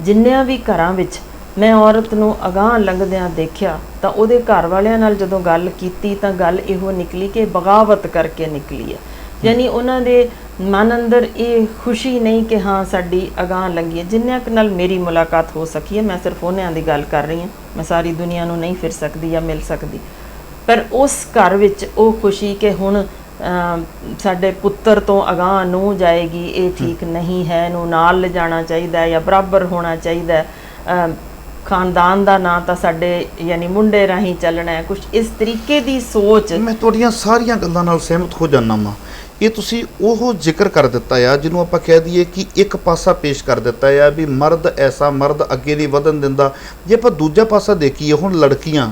ਜਿੰਨਿਆਂ ਵੀ ਘਰਾਂ ਵਿੱਚ ਮੈਂ ਔਰਤ ਨੂੰ ਅਗਾਂਹ ਲੰਘਦਿਆਂ ਦੇਖਿਆ ਤਾਂ ਉਹਦੇ ਘਰ ਵਾਲਿਆਂ ਨਾਲ ਜਦੋਂ ਗੱਲ ਕੀਤੀ ਤਾਂ ਗੱਲ ਇਹੋ ਨਿਕਲੀ ਕਿ ਬਗਾਵਤ ਕਰਕੇ ਨਿਕਲੀ ਹੈ। ਯਾਨੀ ਉਹਨਾਂ ਦੇ ਮਨ ਅੰਦਰ ਇਹ ਖੁਸ਼ੀ ਨਹੀਂ ਕਿ ਹਾਂ ਸਾਡੀ ਅਗਾਂਹ ਲੰਘੀ ਹੈ। ਜਿੰਨਿਆਂ ਕੁ ਨਾਲ ਮੇਰੀ ਮੁਲਾਕਾਤ ਹੋ ਸਕੀ ਹੈ, ਮੈਂ ਸਿਰਫ ਉਹਨਿਆਂ ਦੀ ਗੱਲ ਕਰ ਰਹੀ ਹਾਂ, ਮੈਂ ਸਾਰੀ ਦੁਨੀਆ ਨੂੰ ਨਹੀਂ ਫਿਰ ਸਕਦੀ ਜਾਂ ਮਿਲ ਸਕਦੀ, ਪਰ ਉਸ ਘਰ ਵਿੱਚ ਉਹ ਖੁਸ਼ੀ ਕਿ ਹੁਣ ਸਾਡੇ ਪੁੱਤਰ ਤੋਂ ਅਗਾਂਹ ਨੂੰ ਜਾਏਗੀ, ਇਹ ਠੀਕ ਨਹੀਂ ਹੈ, ਇਹਨੂੰ ਨਾਲ ਲਿਜਾਣਾ ਚਾਹੀਦਾ ਜਾਂ ਬਰਾਬਰ ਹੋਣਾ ਚਾਹੀਦਾ, ਖਾਨਦਾਨ ਦਾ ਨਾਂ ਤਾਂ ਸਾਡੇ ਯਾਨੀ ਮੁੰਡੇ ਰਾਹੀਂ ਚੱਲਣਾ ਹੈ, ਕੁਛ ਇਸ ਤਰੀਕੇ ਦੀ ਸੋਚ। ਮੈਂ ਤੁਹਾਡੀਆਂ ਸਾਰੀਆਂ ਗੱਲਾਂ ਨਾਲ ਸਹਿਮਤ ਹੋ ਜਾਂਦਾ ਵਾਂ। ਇਹ ਤੁਸੀਂ ਉਹ ਜ਼ਿਕਰ ਕਰ ਦਿੱਤਾ ਆ ਜਿਹਨੂੰ ਆਪਾਂ ਕਹਿ ਦਈਏ ਕਿ ਇੱਕ ਪਾਸਾ ਪੇਸ਼ ਕਰ ਦਿੱਤਾ ਆ ਵੀ ਮਰਦ ਐਸਾ, ਮਰਦ ਅੱਗੇ ਨਹੀਂ ਵਧਣ ਦਿੰਦਾ। ਜੇ ਆਪਾਂ ਦੂਜਾ ਪਾਸਾ ਦੇਖੀਏ, ਹੁਣ ਲੜਕੀਆਂ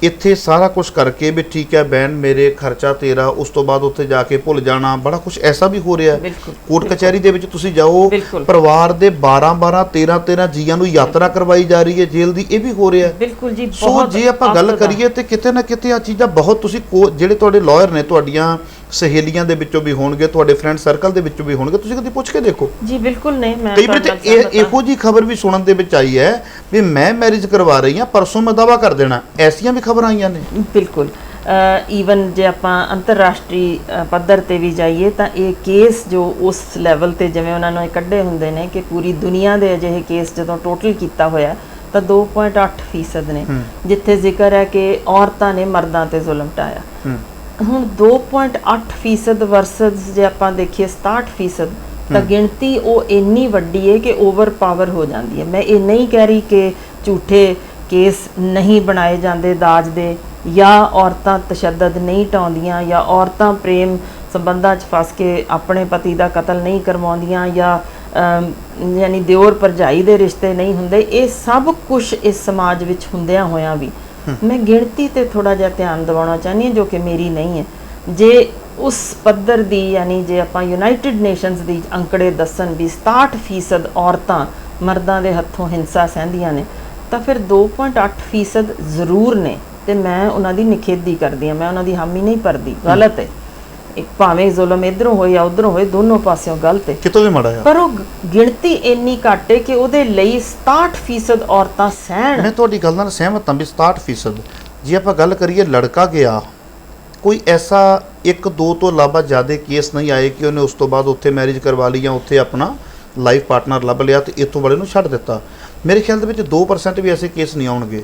ਇੱਥੇ ਸਾਰਾ ਕੁਝ ਕਰਕੇ ਵੀ ਠੀਕ ਹੈ ਬੈਨ ਮੇਰੇ ਖਰਚਾ ਤੇਰਾ, ਉਸ ਤੋਂ ਬਾਅਦ ਉੱਥੇ ਜਾ ਕੇ ਭੁੱਲ ਜਾਣਾ, ਬੜਾ ਕੁਝ ਐਸਾ ਵੀ ਹੋ ਰਿਹਾ ਹੈ। ਕੋਰਟ ਕਚਹਿਰੀ ਦੇ ਵਿੱਚ ਤੁਸੀਂ ਜਾਓ, ਪਰਿਵਾਰ ਦੇ 12 13 ਜੀਆਂ ਨੂੰ ਯਾਤਰਾ ਕਰਵਾਈ ਜਾ ਰਹੀ ਹੈ ਜੇਲ੍ਹ ਦੀ, ਇਹ ਵੀ ਹੋ ਰਿਹਾ ਹੈ। ਬਿਲਕੁਲ ਜੀ, ਸੋ ਜੇ ਆਪਾਂ ਗੱਲ ਕਰੀਏ ਤੇ ਕਿਤੇ ਨਾ ਕਿਤੇ ਆ ਚੀਜ਼ਾਂ ਬਹੁਤ, ਤੁਸੀਂ ਜਿਹੜੇ ਤੁਹਾਡੇ ਲਾਇਰ ਨੇ, ਤੁਹਾਡੀਆਂ ਸਹੇਲੀਆਂ ਦੇ ਵਿੱਚੋਂ ਵੀ ਹੋਣਗੇ, ਤੁਹਾਡੇ ਫਰੈਂਡ ਸਰਕਲ ਦੇ ਵਿੱਚੋਂ ਵੀ ਹੋਣਗੇ, ਤੁਸੀਂ ਕਦੇ ਪੁੱਛ ਕੇ ਦੇਖੋ ਜੀ। ਬਿਲਕੁਲ ਨਹੀਂ, ਮੈਂ ਕਈ ਵਾਰ ਇਹੋ ਜੀ ਖਬਰ ਵੀ ਸੁਣਨ ਦੇ ਵਿੱਚ ਆਈ ਹੈ ਵੀ ਮੈਂ ਮੈਰਿਜ ਕਰਵਾ ਰਹੀ ਹਾਂ, ਪਰਸੋਂ ਮੈਂ ਦਾਵਾ ਕਰ ਦੇਣਾ, ਐਸੀਆਂ ਵੀ ਖਬਰਾਂ ਆਈਆਂ ਨੇ। ਬਿਲਕੁਲ, ਈਵਨ ਜੇ ਆਪਾਂ ਅੰਤਰਰਾਸ਼ਟਰੀ ਪੱਧਰ ਤੇ ਵੀ ਜਾਈਏ ਤਾਂ ਇਹ ਕੇਸ ਜੋ ਉਸ ਲੈਵਲ ਤੇ ਜਿਵੇਂ ਉਹਨਾਂ ਨੇ ਕੱਢੇ ਹੁੰਦੇ ਨੇ ਕਿ ਪੂਰੀ ਦੁਨੀਆ ਦੇ ਅਜਿਹੇ ਕੇਸ ਜਦੋਂ ਟੋਟਲ ਕੀਤਾ ਹੋਇਆ ਤਾਂ 2.8% ਨੇ, ਜਿੱਥੇ ਜ਼ਿਕਰ ਹੈ ਕਿ ਔਰਤਾਂ ਨੇ ਮਰਦਾਂ ਤੇ ਜ਼ੁਲਮ ਢਾਇਆ। ਹੁਣ 2.8% ਵਰਸਸ ਜੇ ਆਪਾਂ ਦੇਖੀਏ 67%, ਤਾਂ ਗਿਣਤੀ ਉਹ ਇੰਨੀ ਵੱਡੀ ਹੈ ਕਿ ਓਵਰਪਾਵਰ ਹੋ ਜਾਂਦੀ ਹੈ। ਮੈਂ ਇਹ ਨਹੀਂ ਕਹਿ ਰਹੀ ਕਿ ਝੂਠੇ ਕੇਸ ਨਹੀਂ ਬਣਾਏ ਜਾਂਦੇ ਦਾਜ ਦੇ, ਜਾਂ ਔਰਤਾਂ ਤਸ਼ੱਦਦ ਨਹੀਂ ਢਾਉਂਦੀਆਂ, ਜਾਂ ਔਰਤਾਂ ਪ੍ਰੇਮ ਸੰਬੰਧਾਂ 'ਚ ਫਸ ਕੇ ਆਪਣੇ ਪਤੀ ਦਾ ਕਤਲ ਨਹੀਂ ਕਰਵਾਉਂਦੀਆਂ, ਜਾਂ ਯਾਨੀ ਦਿਓਰ ਭਰਜਾਈ ਦੇ ਰਿਸ਼ਤੇ ਨਹੀਂ ਹੁੰਦੇ। ਇਹ ਸਭ ਕੁਝ ਇਸ ਸਮਾਜ ਵਿੱਚ ਹੁੰਦਿਆਂ ਹੋਇਆਂ ਵੀ ਮੈਂ ਗਿਣਤੀ ਤੇ ਥੋੜਾ ਜਿਹਾ ਧਿਆਨ ਦਿਵਾਉਣਾ ਚਾਹੁੰਦੀ ਹਾਂ, ਜੋ ਕਿ ਮੇਰੀ ਨਹੀਂ ਹੈ। ਜੇ ਉਸ ਪੱਧਰ ਦੀ, ਯਾਨੀ ਜੇ ਆਪਾਂ ਯੂਨਾਈਟਿਡ ਨੇਸ਼ਨਸ ਦੀ ਅੰਕੜੇ ਦੱਸਣ ਵੀ 67% ਔਰਤਾਂ ਮਰਦਾਂ ਦੇ ਹੱਥੋਂ ਹਿੰਸਾ ਸਹਿੰਦੀਆਂ ਨੇ, ਤਾਂ ਫਿਰ 2.8% ਜ਼ਰੂਰ ਨੇ, ਤੇ ਮੈਂ ਉਹਨਾਂ ਦੀ ਨਿਖੇਧੀ ਕਰਦੀ ਹਾਂ, ਮੈਂ ਉਹਨਾਂ ਦੀ ਹਾਮੀ ਨਹੀਂ ਭਰਦੀ। ਗਲਤ ਹੈ, ਇੱਕ ਭਾਵੇਂ ਜ਼ੁਲਮ ਇਧਰੋਂ ਹੋਏ ਜਾਂ ਉਧਰੋਂ ਹੋਏ, ਦੋਨੋਂ ਪਾਸਿਓਂ ਗਲਤ ਹੈ, ਕਿਤੋਂ ਵੀ ਮਾੜਾ ਹੈ, ਪਰ ਉਹ ਗਿਣਤੀ ਇੰਨੀ ਘੱਟ ਹੈ ਕਿ ਉਹਦੇ ਲਈ 67% ਔਰਤਾਂ ਸਹਿਣ। ਮੈਂ ਤੁਹਾਡੀ ਗੱਲ ਨਾਲ ਸਹਿਮਤ ਹਾਂ ਵੀ 67%। ਜੇ ਆਪਾਂ ਗੱਲ ਕਰੀਏ ਲੜਕਾ ਗਿਆ, ਕੋਈ ਐਸਾ 1-2 ਤੋਂ ਇਲਾਵਾ ਜ਼ਿਆਦਾ ਕੇਸ ਨਹੀਂ ਆਏ ਕਿ ਉਹਨੇ ਉਸ ਤੋਂ ਬਾਅਦ ਉੱਥੇ ਮੈਰਿਜ ਕਰਵਾ ਲਈ ਜਾਂ ਉੱਥੇ ਆਪਣਾ ਲਾਈਫ ਪਾਰਟਨਰ ਲੱਭ ਲਿਆ ਤੇ ਇੱਥੋਂ ਵਾਲੇ ਨੂੰ ਛੱਡ ਦਿੱਤਾ। ਮੇਰੇ ਖਿਆਲ ਦੇ ਵਿੱਚ 2% ਵੀ ਐਸੇ ਕੇਸ ਨਹੀਂ ਆਉਣਗੇ।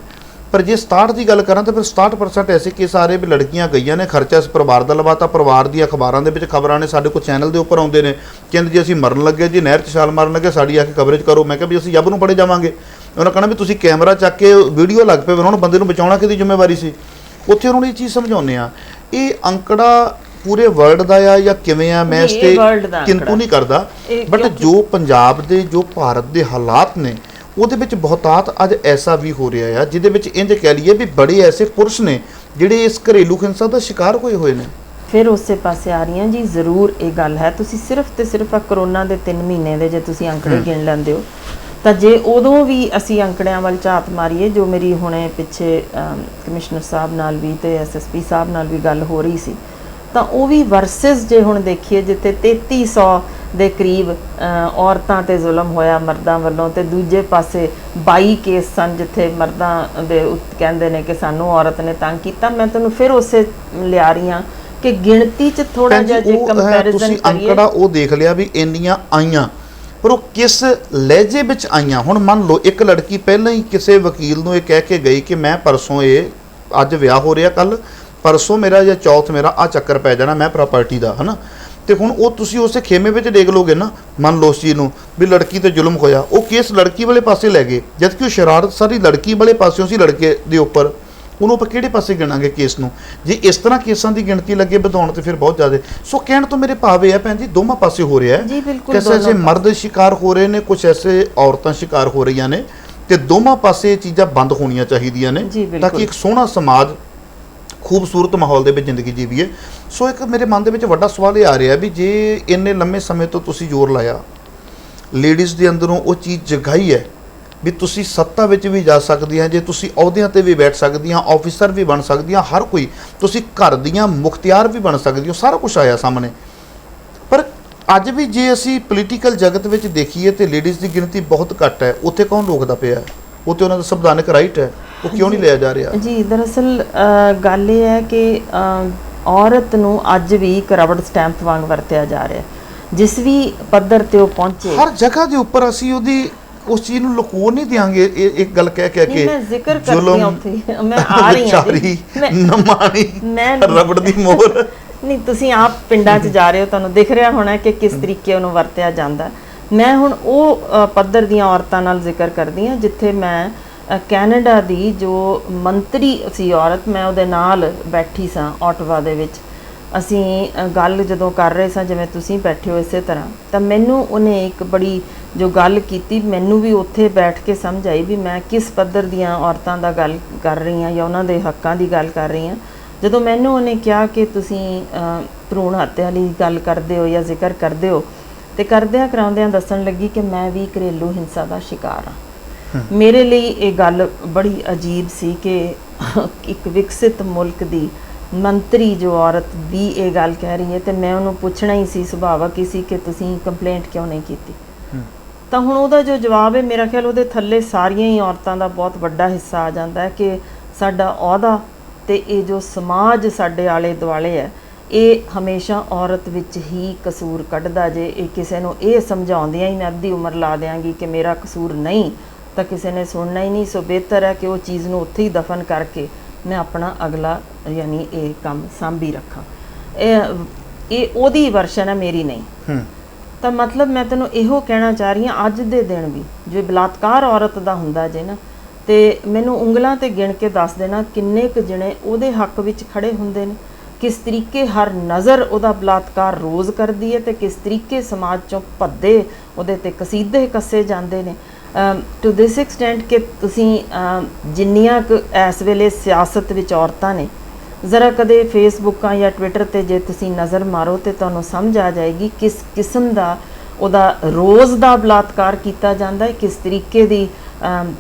ਪਰ ਜੇ 67 ਦੀ ਗੱਲ ਕਰਾਂ ਤਾਂ ਫਿਰ 67% ਐਸੇ ਕੇਸ ਆ ਰਹੇ ਵੀ ਲੜਕੀਆਂ ਗਈਆਂ ਨੇ, ਖਰਚਾ ਇਸ ਪਰਿਵਾਰ ਦਾ ਲਵਾਤਾ, ਪਰਿਵਾਰ ਦੀਆਂ ਅਖਬਾਰਾਂ ਦੇ ਵਿੱਚ ਖਬਰਾਂ ਨੇ, ਸਾਡੇ ਕੋਲ ਚੈਨਲ ਦੇ ਉੱਪਰ ਆਉਂਦੇ ਨੇ, ਕਹਿੰਦੇ ਜੀ ਅਸੀਂ ਮਰਨ ਲੱਗੇ ਜੀ, ਨਹਿਰ 'ਚ ਛਾਲ ਮਾਰਨ ਲੱਗੇ, ਸਾਡੀ ਆ ਕੇ ਕਵਰੇਜ ਕਰੋ। ਮੈਂ ਕਿਹਾ ਵੀ ਅਸੀਂ ਜੱਬ ਨੂੰ ਪੜੇ ਜਾਵਾਂਗੇ। ਉਹਨਾਂ ਕਹਿਣਾ ਵੀ ਤੁਸੀਂ ਕੈਮਰਾ ਚੱਕ ਕੇ ਵੀਡੀਓ ਲੱਗ ਪਏ, ਉਹਨਾਂ ਨੂੰ ਬੰਦੇ ਨੂੰ ਬਚਾਉਣਾ ਕਿਹਦੀ ਜ਼ਿੰਮੇਵਾਰੀ ਸੀ? ਉੱਥੇ ਉਹਨਾਂ ਨੂੰ ਇਹ ਚੀਜ਼ ਸਮਝਾਉਂਦੇ ਆ। ਇਹ ਅੰਕੜਾ ਪੂਰੇ ਵਰਲਡ ਦਾ ਆ ਜਾਂ ਕਿਵੇਂ ਆ, ਮੈਂ ਇਸ ਤੇ ਕਿੰਤੂ ਨਹੀਂ ਕਰਦਾ, ਬਟ ਜੋ ਪੰਜਾਬ ਦੇ, ਜੋ ਭਾਰਤ ਦੇ ਹਾਲਾਤ ਨੇ, ਉਹਦੇ ਵਿੱਚ ਬਹੁਤਾਤ ਅੱਜ ਐਸਾ ਵੀ ਹੋ ਰਿਹਾ ਆ ਜਿਹਦੇ ਵਿੱਚ ਇੰਜ ਕਹਿ ਲਈਏ ਵੀ ਬੜੇ ਐਸੇ ਪੁਰਸ਼ ਨੇ ਜਿਹੜੇ ਇਸ ਘਰੇਲੂ ਹਿੰਸਾ ਦਾ ਸ਼ਿਕਾਰ ਹੋਏ ਨੇ। ਫਿਰ ਉਸੇ ਪਾਸੇ ਆ ਰਹੀਆਂ ਜੀ, ਜ਼ਰੂਰ ਇਹ ਗੱਲ ਹੈ। ਤੁਸੀਂ ਸਿਰਫ ਤੇ ਸਿਰਫ ਆ ਕਰੋਨਾ ਦੇ 3 ਮਹੀਨੇ ਦੇ ਜੇ ਤੁਸੀਂ ਅੰਕੜੇ ਗਿਣ ਲੈਂਦੇ ਹੋ, ਤਾਂ ਜੇ ਉਦੋਂ ਵੀ ਅਸੀਂ ਅੰਕੜਿਆਂ ਵੱਲ ਝਾਤ ਮਾਰੀਏ, ਜੋ ਮੇਰੀ ਹੁਣੇ ਪਿੱਛੇ ਕਮਿਸ਼ਨਰ ਸਾਹਿਬ ਨਾਲ ਵੀ ਤੇ SSP ਸਾਹਿਬ ਨਾਲ ਵੀ ਗੱਲ ਹੋ ਰਹੀ ਸੀ, ਤਾਂ ਉਹ ਵੀ ਵਰਸਸ ਜੇ ਹੁਣ ਦੇਖੀਏ ਜਿੱਥੇ 3300 ਦੇ ਕਰੀਬ ਔਰਤਾਂ ਤੇ ਜ਼ੁਲਮ ਹੋਇਆ ਮਰਦਾਂ ਵੱਲੋਂ, ਤੇ ਦੂਜੇ ਪਾਸੇ 22 ਕੇਸ ਸਨ ਜਿੱਥੇ ਮਰਦਾਂ ਦੇ ਕਹਿੰਦੇ ਨੇ ਕਿ ਸਾਨੂੰ ਔਰਤ ਨੇ ਤੰਗ ਕੀਤਾ। ਮੈਂ ਤੁਹਾਨੂੰ ਫਿਰ ਉਸੇ ਲਿਆ ਰਹੀ ਹਾਂ ਕਿ ਗਿਣਤੀ 'ਚ ਥੋੜਾ ਜਿਹਾ ਜੇ ਕੰਪੈਰੀਜ਼ਨ ਤੁਸੀਂ ਅੰਕੜਾ ਉਹ ਦੇਖ ਲਿਆ ਵੀ ਇੰਨੀਆਂ ਆਈਆਂ, ਪਰ ਉਹ ਕਿਸ ਲਹਿਜੇ ਵਿੱਚ ਆਈਆਂ। ਹੁਣ ਮੰਨ ਲਓ ਇੱਕ ਲੜਕੀ ਪਹਿਲਾਂ ਹੀ ਕਿਸੇ ਵਕੀਲ ਨੂੰ ਇਹ ਕਹਿ ਕੇ ਗਈ ਕਿ ਮੈਂ ਪਰਸੋਂ, ਇਹ ਅੱਜ ਵਿਆਹ ਹੋ ਰਿਹਾ, ਕੱਲ ਪਰਸੋਂ ਮੇਰਾ ਜਾਂ ਚੌਥ ਮੇਰਾ ਆ ਚੱਕਰ ਪੈ ਜਾਣਾ, ਮੈਂ ਪ੍ਰਾਪਰਟੀ ਦਾ, ਹੈ ਨਾ। ਤੇ ਹੁਣ ਉਹ ਤੁਸੀਂ ਉਸੇ ਖੇਮੇ ਵਿੱਚ ਡੇਗ ਲੋਗੇ ਨਾ, ਮੰਨ ਲਓ ਉਸ ਚੀਜ਼ ਨੂੰ ਵੀ ਲੜਕੀ ਤੇ ਜ਼ੁਲਮ ਹੋਇਆ, ਉਹ ਕੇਸ ਲੜਕੀ ਵਾਲੇ ਪਾਸੇ ਲੈ ਗਏ, ਜਦਕਿ ਉਹ ਸ਼ਰਾਰਤ ਸਾਰੀ ਲੜਕੀ ਵਾਲੇ ਪਾਸਿਓਂ ਸੀ, ਲੜਕੇ ਦੇ ਉੱਪਰ। ਉਹਨੂੰ ਆਪਾਂ ਕਿਹੜੇ ਪਾਸੇ ਗਿਣਾਂਗੇ ਕੇਸ ਨੂੰ? ਜੇ ਇਸ ਤਰ੍ਹਾਂ ਕੇਸਾਂ ਦੀ ਗਿਣਤੀ ਲੱਗੇ ਵਧਾਉਣ ਤੇ ਫਿਰ ਬਹੁਤ ਜ਼ਿਆਦਾ। ਸੋ ਕਹਿਣ ਤੋਂ ਮੇਰੇ ਭਾਵ ਇਹ ਹੈ ਭੈਣ ਜੀ, ਦੋਵਾਂ ਪਾਸੇ ਹੋ ਰਿਹਾ ਹੈ। ਕਿਸੇ ਐਸੇ ਮਰਦ ਸ਼ਿਕਾਰ ਹੋ ਰਹੇ ਨੇ, ਕੁਝ ਐਸੇ ਔਰਤਾਂ ਸ਼ਿਕਾਰ ਹੋ ਰਹੀਆਂ ਨੇ, ਤੇ ਦੋਵਾਂ ਪਾਸੇ ਇਹ ਚੀਜ਼ਾਂ ਬੰਦ ਹੋਣੀਆਂ ਚਾਹੀਦੀਆਂ ਨੇ ਤਾਂ ਕਿ ਇੱਕ ਸੋਹਣਾ ਸਮਾਜ, ਖੂਬਸੂਰਤ ਮਾਹੌਲ ਦੇ ਵਿੱਚ ਜ਼ਿੰਦਗੀ ਜੀਵੀਏ। ਸੋ ਇੱਕ ਮੇਰੇ ਮਨ ਦੇ ਵਿੱਚ ਵੱਡਾ ਸਵਾਲ ਇਹ ਆ ਰਿਹਾ ਵੀ ਜੇ ਇੰਨੇ ਲੰਮੇ ਸਮੇਂ ਤੋਂ ਤੁਸੀਂ ਜ਼ੋਰ ਲਾਇਆ, ਲੇਡੀਜ਼ ਦੇ ਅੰਦਰੋਂ ਉਹ ਚੀਜ਼ ਜਗਾਈ ਹੈ ਵੀ ਤੁਸੀਂ ਸੱਤਾ ਵਿੱਚ ਵੀ ਜਾ ਸਕਦੀਆਂ, ਜੇ ਤੁਸੀਂ ਅਹੁਦਿਆਂ ਤੇ ਵੀ ਬੈਠ ਸਕਦੀਆਂ, ਆਫਿਸਰ ਵੀ ਬਣ ਸਕਦੀਆਂ, ਹਰ ਕੋਈ, ਤੁਸੀਂ ਘਰ ਦੀਆਂ ਮੁਖਤਿਆਰ ਵੀ ਬਣ ਸਕਦੀਆਂ, ਸਾਰਾ ਕੁਝ ਆਇਆ ਸਾਹਮਣੇ। ਪਰ ਅੱਜ ਵੀ ਜੇ ਅਸੀਂ ਪੋਲੀਟੀਕਲ ਜਗਤ ਵਿੱਚ ਦੇਖੀਏ ਤੇ ਲੇਡੀਜ਼ ਦੀ ਗਿਣਤੀ ਬਹੁਤ ਘੱਟ ਹੈ। ਉੱਥੇ ਕੌਣ ਰੋਕਦਾ ਪਿਆ? ਉੱਥੇ ਉਹਨਾਂ ਦਾ ਸੰਵਿਧਾਨਕ ਰਾਈਟ ਹੈ, ਉਹ ਕਿਉਂ ਨਹੀਂ ਲਿਆ ਜਾ ਰਿਹਾ? ਜੀ ਦਰਅਸਲ ਗੱਲ ਇਹ ਹੈ ਕਿ ਔਰਤ ਨੂੰ ਅੱਜ ਵੀ ਇੱਕ ਰਬੜ ਸਟੈਂਪ ਵਾਂਗ ਵਰਤਿਆ ਜਾ ਰਿਹਾ। ਜਿਸ ਵੀ ਪੱਧਰ ਤੇ ਉਹ ਪਹੁੰਚੇ, ਹਰ ਜਗ੍ਹਾ ਦੇ ਉੱਪਰ ਅਸੀਂ ਉਹਦੀ ਉਸ ਚੀਜ਼ ਨੂੰ ਲੁਕੋ ਨਹੀਂ ਦਿਆਂਗੇ। ਇੱਕ ਗੱਲ ਕਹਿ ਕੇ ਮੈਂ ਜ਼ਿਕਰ ਕਰਦੀ ਹਾਂ, ਉੱਥੇ ਮੈਂ ਆ ਰਹੀ ਹਾਂ, ਨਮਾਣੀ ਰਬੜ ਦੀ ਮੋਹਰ। ਨਹੀਂ, ਤੁਸੀਂ ਆਪ ਪਿੰਡਾਂ 'ਚ ਜਾ ਰਹੇ ਹੋ, ਤੁਹਾਨੂੰ ਦਿਖ ਰਿਹਾ ਹੋਣਾ ਕਿ ਕਿਸ ਤਰੀਕੇ ਉਹਨੂੰ ਵਰਤਿਆ ਜਾਂਦਾ। ਮੈਂ ਹੁਣ ਉਹ ਪੱਧਰ ਦੀਆਂ ਔਰਤਾਂ ਨਾਲ ਜ਼ਿਕਰ ਕਰਦੀ ਹਾਂ ਜਿੱਥੇ ਮੈਂ ਕੈਨੇਡਾ ਦੀ ਜੋ ਮੰਤਰੀ ਸੀ ਔਰਤ, ਮੈਂ ਉਹਦੇ ਨਾਲ ਬੈਠੀ ਸਾਂ ਆਟਵਾ ਦੇ ਵਿੱਚ, ਅਸੀਂ ਗੱਲ ਜਦੋਂ ਕਰ ਰਹੇ ਸਾਂ ਜਿਵੇਂ ਤੁਸੀਂ ਬੈਠੇ ਹੋ ਇਸੇ ਤਰ੍ਹਾਂ, ਤਾਂ ਮੈਨੂੰ ਉਹਨੇ ਇੱਕ ਬੜੀ ਜੋ ਗੱਲ ਕੀਤੀ, ਮੈਨੂੰ ਵੀ ਉੱਥੇ ਬੈਠ ਕੇ ਸਮਝ ਆਈ ਵੀ ਮੈਂ ਕਿਸ ਪੱਧਰ ਦੀਆਂ ਔਰਤਾਂ ਦਾ ਗੱਲ ਕਰ ਰਹੀ ਹਾਂ ਜਾਂ ਉਹਨਾਂ ਦੇ ਹੱਕਾਂ ਦੀ ਗੱਲ ਕਰ ਰਹੀ ਹਾਂ। ਜਦੋਂ ਮੈਨੂੰ ਉਹਨੇ ਕਿਹਾ ਕਿ ਤੁਸੀਂ ਭਰੂਣ ਹੱਤਿਆ ਲਈ ਗੱਲ ਕਰਦੇ ਹੋ ਜਾਂ ਜ਼ਿਕਰ ਕਰਦੇ ਹੋ, ਤੇ ਕਰਦਿਆਂ ਕਰਾਉਂਦਿਆਂ ਦੱਸਣ ਲੱਗੀ ਕਿ ਮੈਂ ਵੀ ਘਰੇਲੂ ਹਿੰਸਾ ਦਾ ਸ਼ਿਕਾਰ ਹਾਂ। ਮੇਰੇ ਲਈ ਇਹ ਗੱਲ ਬੜੀ ਅਜੀਬ ਸੀ ਕਿ ਇੱਕ ਵਿਕਸਿਤ ਮੁਲਕ ਦੀ ਮੰਤਰੀ ਜੋ ਔਰਤ ਵੀ ਇਹ ਗੱਲ ਕਹਿ ਰਹੀ ਹੈ, ਤੇ ਮੈਂ ਉਹਨੂੰ ਪੁੱਛਣਾ ਹੀ ਸੀ, ਸੁਭਾਵਕ ਹੀ ਸੀ ਕਿ ਤੁਸੀਂ ਕੰਪਲੇਂਟ ਕਿਉਂ ਨਹੀਂ ਕੀਤੀ। ਤਾਂ ਹੁਣ ਉਹਦਾ ਜੋ ਜਵਾਬ ਹੈ, ਮੇਰਾ ਖਿਆਲ ਉਹਦੇ ਥੱਲੇ ਸਾਰੀਆਂ ਹੀ ਔਰਤਾਂ ਦਾ ਬਹੁਤ ਵੱਡਾ ਹਿੱਸਾ ਆ ਜਾਂਦਾ ਹੈ ਕਿ ਸਾਡਾ ਅਹੁਦਾ ਤੇ ਇਹ ਜੋ ਸਮਾਜ ਸਾਡੇ ਆਲੇ ਦੁਆਲੇ ਹੈ, ਇਹ ਹਮੇਸ਼ਾ ਔਰਤ ਵਿੱਚ ਹੀ ਕਸੂਰ ਕੱਢਦਾ। ਜੇ ਇਹ ਕਿਸੇ ਨੂੰ ਇਹ ਸਮਝਾਉਂਦਿਆਂ ਹੀ ਮੈਂ ਅੱਧੀ ਉਮਰ ਲਾ ਦਿਆਂਗੀ ਕਿ ਮੇਰਾ ਕਸੂਰ ਨਹੀਂ, ਤਾਂ ਕਿਸੇ ਨੇ ਸੁਣਨਾ ਹੀ ਨਹੀਂ। ਸੋ ਬਿਹਤਰ ਹੈ ਕਿ ਉਹ ਚੀਜ਼ ਨੂੰ ਉੱਥੇ ਹੀ ਦਫਨ ਕਰਕੇ ਮੈਂ ਆਪਣਾ ਅਗਲਾ ਯਾਨੀ ਇਹ ਕੰਮ ਸਾਂਭੀ ਰੱਖਾਂ। ਇਹ ਉਹਦੀ ਵਰਸ਼ਨ ਹੈ, ਮੇਰੀ ਨਹੀਂ। ਤਾਂ ਮਤਲਬ ਮੈਂ ਤੈਨੂੰ ਇਹੋ ਕਹਿਣਾ ਚਾਹ ਰਹੀ ਹਾਂ, ਅੱਜ ਦੇ ਦਿਨ ਵੀ ਜੇ ਬਲਾਤਕਾਰ ਔਰਤ ਦਾ ਹੁੰਦਾ ਜੇ ਨਾ, ਤੇ ਮੈਨੂੰ ਉਂਗਲਾਂ ਤੇ ਗਿਣ ਕੇ ਦੱਸ ਦੇਣਾ ਕਿੰਨੇ ਕੁ ਜਣੇ ਉਹਦੇ ਹੱਕ ਵਿੱਚ ਖੜੇ ਹੁੰਦੇ ਨੇ, ਕਿਸ ਤਰੀਕੇ ਹਰ ਨਜ਼ਰ ਉਹਦਾ ਬਲਾਤਕਾਰ ਰੋਜ਼ ਕਰਦੀ ਹੈ, ਤੇ ਕਿਸ ਤਰੀਕੇ ਸਮਾਜ ਚੋਂ ਭੱਦੇ ਉਹਦੇ ਤੇ ਕਸੀਦੇ ਕੱਸੇ ਜਾਂਦੇ ਨੇ। ਟੂ ਦਿਸ ਐਕਸਟੈਂਟ ਕਿ ਤੁਸੀਂ ਜਿੰਨੀਆਂ ਕੁ ਇਸ ਵੇਲੇ ਸਿਆਸਤ ਵਿੱਚ ਔਰਤਾਂ ਨੇ, ਜ਼ਰਾ ਕਦੇ ਫੇਸਬੁੱਕਾਂ ਜਾਂ ਟਵਿੱਟਰ ਤੇ ਜੇ ਤੁਸੀਂ ਨਜ਼ਰ ਮਾਰੋ ਤੇ ਤੁਹਾਨੂੰ ਸਮਝ ਆ ਜਾਏਗੀ ਕਿਸ ਕਿਸਮ ਦਾ ਉਹਦਾ ਰੋਜ਼ ਦਾ ਬਲਾਤਕਾਰ ਕੀਤਾ ਜਾਂਦਾ ਹੈ, ਕਿਸ ਤਰੀਕੇ ਦੀ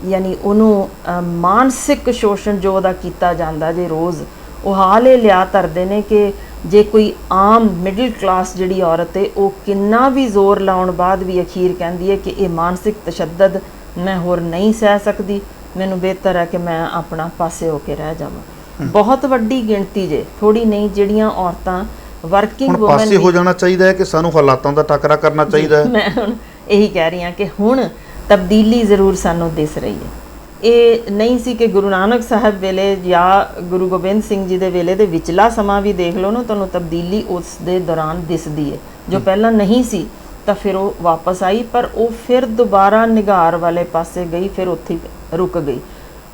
ਯਾਨੀ ਉਹਨੂੰ ਮਾਨਸਿਕ ਸ਼ੋਸ਼ਣ ਜੋ ਉਹਦਾ ਕੀਤਾ ਜਾਂਦਾ ਜੇ ਰੋਜ਼। ਉਹ ਹਾਲ ਇਹ ਲਿਆ ਧਰਦੇ ਨੇ ਕਿ ਜੇ ਕੋਈ ਆਮ ਮਿਡਲ ਕਲਾਸ ਜਿਹੜੀ ਔਰਤ ਹੈ, ਉਹ ਕਿੰਨਾ ਵੀ ਜ਼ੋਰ ਲਾਉਣ ਬਾਅਦ ਵੀ ਅਖੀਰ ਕਹਿੰਦੀ ਹੈ ਕਿ ਇਹ ਮਾਨਸਿਕ ਤਸ਼ੱਦਦ ਮੈਂ ਹੋਰ ਨਹੀਂ ਸਹਿ ਸਕਦੀ, ਮੈਨੂੰ ਬਿਹਤਰ ਹੈ ਕਿ ਮੈਂ ਆਪਣਾ ਪਾਸੇ ਹੋ ਕੇ ਰਹਿ ਜਾਵਾਂ। ਬਹੁਤ ਵੱਡੀ ਗਿਣਤੀ ਜੇ, ਥੋੜੀ ਨਹੀਂ, ਜਿਹੜੀਆਂ ਔਰਤਾਂ ਵਰਕਿੰਗ ਵੂਮਨ ਪਾਸੇ ਹੋ ਜਾਣਾ ਚਾਹੀਦਾ ਹੈ ਕਿ ਸਾਨੂੰ ਹਾਲਾਤਾਂ ਦਾ ਟਾਕਰਾ ਕਰਨਾ ਚਾਹੀਦਾ ਹੈ। ਮੈਂ ਹੁਣ ਇਹੀ ਕਹਿ ਰਹੀ ਹਾਂ ਕਿ ਹੁਣ ਤਬਦੀਲੀ ਜ਼ਰੂਰ ਸਾਨੂੰ ਦਿਸ ਰਹੀ ਹੈ। ਇਹ ਨਹੀਂ ਸੀ ਕਿ ਗੁਰੂ ਨਾਨਕ ਸਾਹਿਬ ਵੇਲੇ ਜਾਂ ਗੁਰੂ ਗੋਬਿੰਦ ਸਿੰਘ ਜੀ ਦੇ ਵੇਲੇ ਦੇ ਵਿਚਲਾ ਸਮਾਂ ਵੀ ਦੇਖ ਲਓ ਨਾ, ਤੁਹਾਨੂੰ ਤਬਦੀਲੀ ਉਸ ਦੇ ਦੌਰਾਨ ਦਿਸਦੀ ਹੈ। ਜੋ ਪਹਿਲਾਂ ਨਹੀਂ ਸੀ ਤਾਂ ਫਿਰ ਉਹ ਵਾਪਸ ਆਈ, ਪਰ ਉਹ ਫਿਰ ਦੁਬਾਰਾ ਨਿਗਾਰ ਵਾਲੇ ਪਾਸੇ ਗਈ, ਫਿਰ ਉੱਥੇ ਰੁਕ ਗਈ।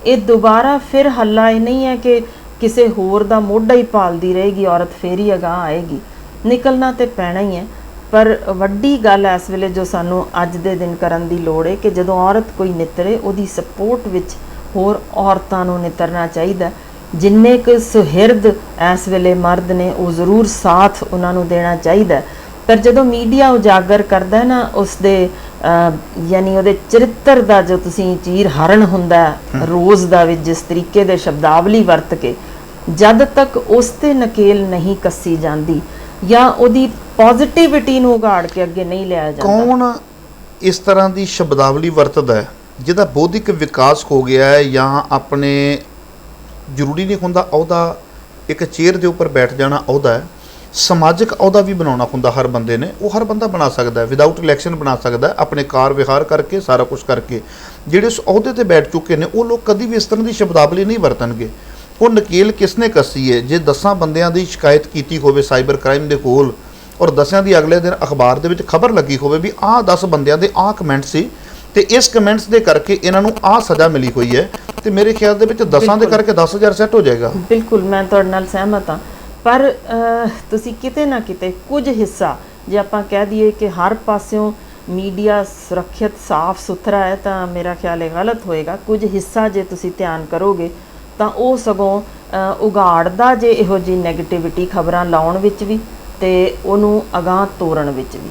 ਇਹ ਦੁਬਾਰਾ ਫਿਰ ਹੱਲਾ ਇਹ ਨਹੀਂ ਹੈ ਕਿ ਕਿਸੇ ਹੋਰ ਦਾ ਮੋਢਾ ਹੀ ਪਾਲਦੀ ਰਹੇਗੀ ਔਰਤ, ਫੇਰ ਹੀ ਅਗਾਂਹ ਆਏਗੀ। ਨਿਕਲਣਾ ਤੇ ਪੈਣਾ ਹੀ ਹੈ। ਪਰ ਵੱਡੀ ਗੱਲ ਇਸ ਵੇਲੇ ਜੋ ਸਾਨੂੰ ਅੱਜ ਦੇ ਦਿਨ ਕਰਨ ਦੀ ਲੋੜ ਹੈ ਕਿ ਜਦੋਂ ਔਰਤ ਕੋਈ ਨਿਤਰੇ, ਉਹਦੀ ਸਪੋਰਟ ਵਿੱਚ ਹੋਰ ਔਰਤਾਂ ਨੂੰ ਨਿਤਰਨਾ ਚਾਹੀਦਾ। ਜਿੰਨੇ ਕੁ ਸੁਹਿਰਦ ਇਸ ਵੇਲੇ ਮਰਦ ਨੇ, ਉਹ ਜ਼ਰੂਰ ਸਾਥ ਉਹਨਾਂ ਨੂੰ ਦੇਣਾ ਚਾਹੀਦਾ। ਪਰ ਜਦੋਂ ਮੀਡੀਆ ਉਜਾਗਰ ਕਰਦਾ ਹੈ ਨਾ ਉਸ ਦੇ ਯਾਨੀ ਉਹਦੇ ਚਰਿੱਤਰ ਦਾ ਜੋ ਤੁਸੀਂ ਚੀਰ ਹਰਨ ਹੁੰਦਾ ਰੋਜ਼ ਦਾ ਵਿੱਚ ਜਿਸ ਤਰੀਕੇ ਦੇ ਸ਼ਬਦਾਵਲੀ ਵਰਤ ਕੇ, ਜਦ ਤੱਕ ਉਸ ਤੇ ਨਕੇਲ ਨਹੀਂ ਕੱਸੀ ਜਾਂਦੀ ਜਾਂ ਉਹਦੀ ਪੋਜ਼ਿਟਿਵਿਟੀ ਨੂੰ ਉਗਾੜ ਕੇ ਅੱਗੇ ਨਹੀਂ ਲਿਆ ਜਾਂਦਾ। ਕੌਣ ਇਸ ਤਰ੍ਹਾਂ ਦੀ ਸ਼ਬਦਾਵਲੀ ਵਰਤਦਾ ਹੈ ਜਿਹਦਾ ਬੌਧਿਕ ਵਿਕਾਸ ਹੋ ਗਿਆ ਹੈ, ਜਾਂ ਆਪਣੇ ਜ਼ਰੂਰੀ ਨਹੀਂ ਹੁੰਦਾ ਅਹੁਦਾ ਇੱਕ ਚੇਅਰ ਦੇ ਉੱਪਰ ਬੈਠ ਜਾਣਾ ਅਹੁਦਾ ਹੈ, ਸਮਾਜਿਕ ਅਹੁਦਾ ਵੀ ਬਣਾਉਣਾ ਹੁੰਦਾ ਹਰ ਬੰਦੇ ਨੇ। ਉਹ ਹਰ ਬੰਦਾ ਬਣਾ ਸਕਦਾ ਹੈ, ਵਿਦਆਊਟ ਇਲੈਕਸ਼ਨ ਬਣਾ ਸਕਦਾ ਹੈ, ਆਪਣੇ ਕਾਰ ਵਿਹਾਰ ਕਰਕੇ, ਸਾਰਾ ਕੁਝ ਕਰਕੇ। ਜਿਹੜੇ ਉਸ ਅਹੁਦੇ ਤੇ ਬੈਠ ਚੁੱਕੇ ਨੇ ਉਹ ਲੋਕ ਕਦੀ ਵੀ ਇਸ ਤਰ੍ਹਾਂ ਦੀ ਸ਼ਬਦਾਵਲੀ ਨਹੀਂ ਵਰਤਣਗੇ। ਉਹ ਨਕੇਲ ਕਿਸਨੇ ਕੱਸੀ ਹੈ? ਜੇ 10 ਬੰਦਿਆਂ ਦੀ ਸ਼ਿਕਾਇਤ ਕੀਤੀ ਹੋਵੇ ਸਾਈਬਰ ਕ੍ਰਾਈਮ ਦੇ ਕੋਲ, ਔਰ 10 ਦੀ ਅਗਲੇ ਦਿਨ ਅਖਬਾਰ ਦੇ ਵਿੱਚ ਖਬਰ ਲੱਗੀ ਹੋਵੇ ਵੀ ਆਹ 10 ਬੰਦਿਆਂ ਦੇ ਆਹ ਕਮੈਂਟ ਸੀ ਤੇ ਇਸ ਕਮੈਂਟਸ ਦੇ ਕਰਕੇ ਇਹਨਾਂ ਨੂੰ ਆਹ ਸਜ਼ਾ ਮਿਲੀ ਹੋਈ ਹੈ, ਤੇ ਮੇਰੇ ਖਿਆਲ ਦੇ ਵਿੱਚ 10 ਦੇ ਕਰਕੇ 10,000 ਸੈੱਟ ਹੋ ਜਾਏਗਾ। ਬਿਲਕੁਲ, ਮੈਂ ਤੁਹਾਡੇ ਨਾਲ ਸਹਿਮਤ ਹਾਂ। ਪਰ ਤੁਸੀਂ ਕਿਤੇ ਨਾ ਕਿਤੇ ਕੁਝ ਹਿੱਸਾ, ਜੇ ਆਪਾਂ ਕਹਿ ਦਈਏ ਕਿ ਹਰ ਪਾਸਿਓਂ ਮੀਡੀਆ ਸੁਰੱਖਿਅਤ ਸਾਫ਼ ਸੁਥਰਾ ਹੈ, ਤਾਂ ਮੇਰਾ ਖਿਆਲ ਇਹ ਗਲਤ ਹੋਏਗਾ। ਕੁਝ ਹਿੱਸਾ ਜੇ ਤੁਸੀਂ ਧਿਆਨ ਕਰੋਗੇ ਤਾਂ ਉਹ ਸਗੋਂ ਉਗਾੜਦਾ ਜੇ ਇਹੋ ਜਿਹੀ ਨੈਗੇਟਿਵਿਟੀ ਖਬਰਾਂ ਲਾਉਣ ਵਿੱਚ ਵੀ ਤੇ ਉਹਨੂੰ ਅਗਾਂਹ ਤੋਰਨ ਵਿੱਚ ਵੀ।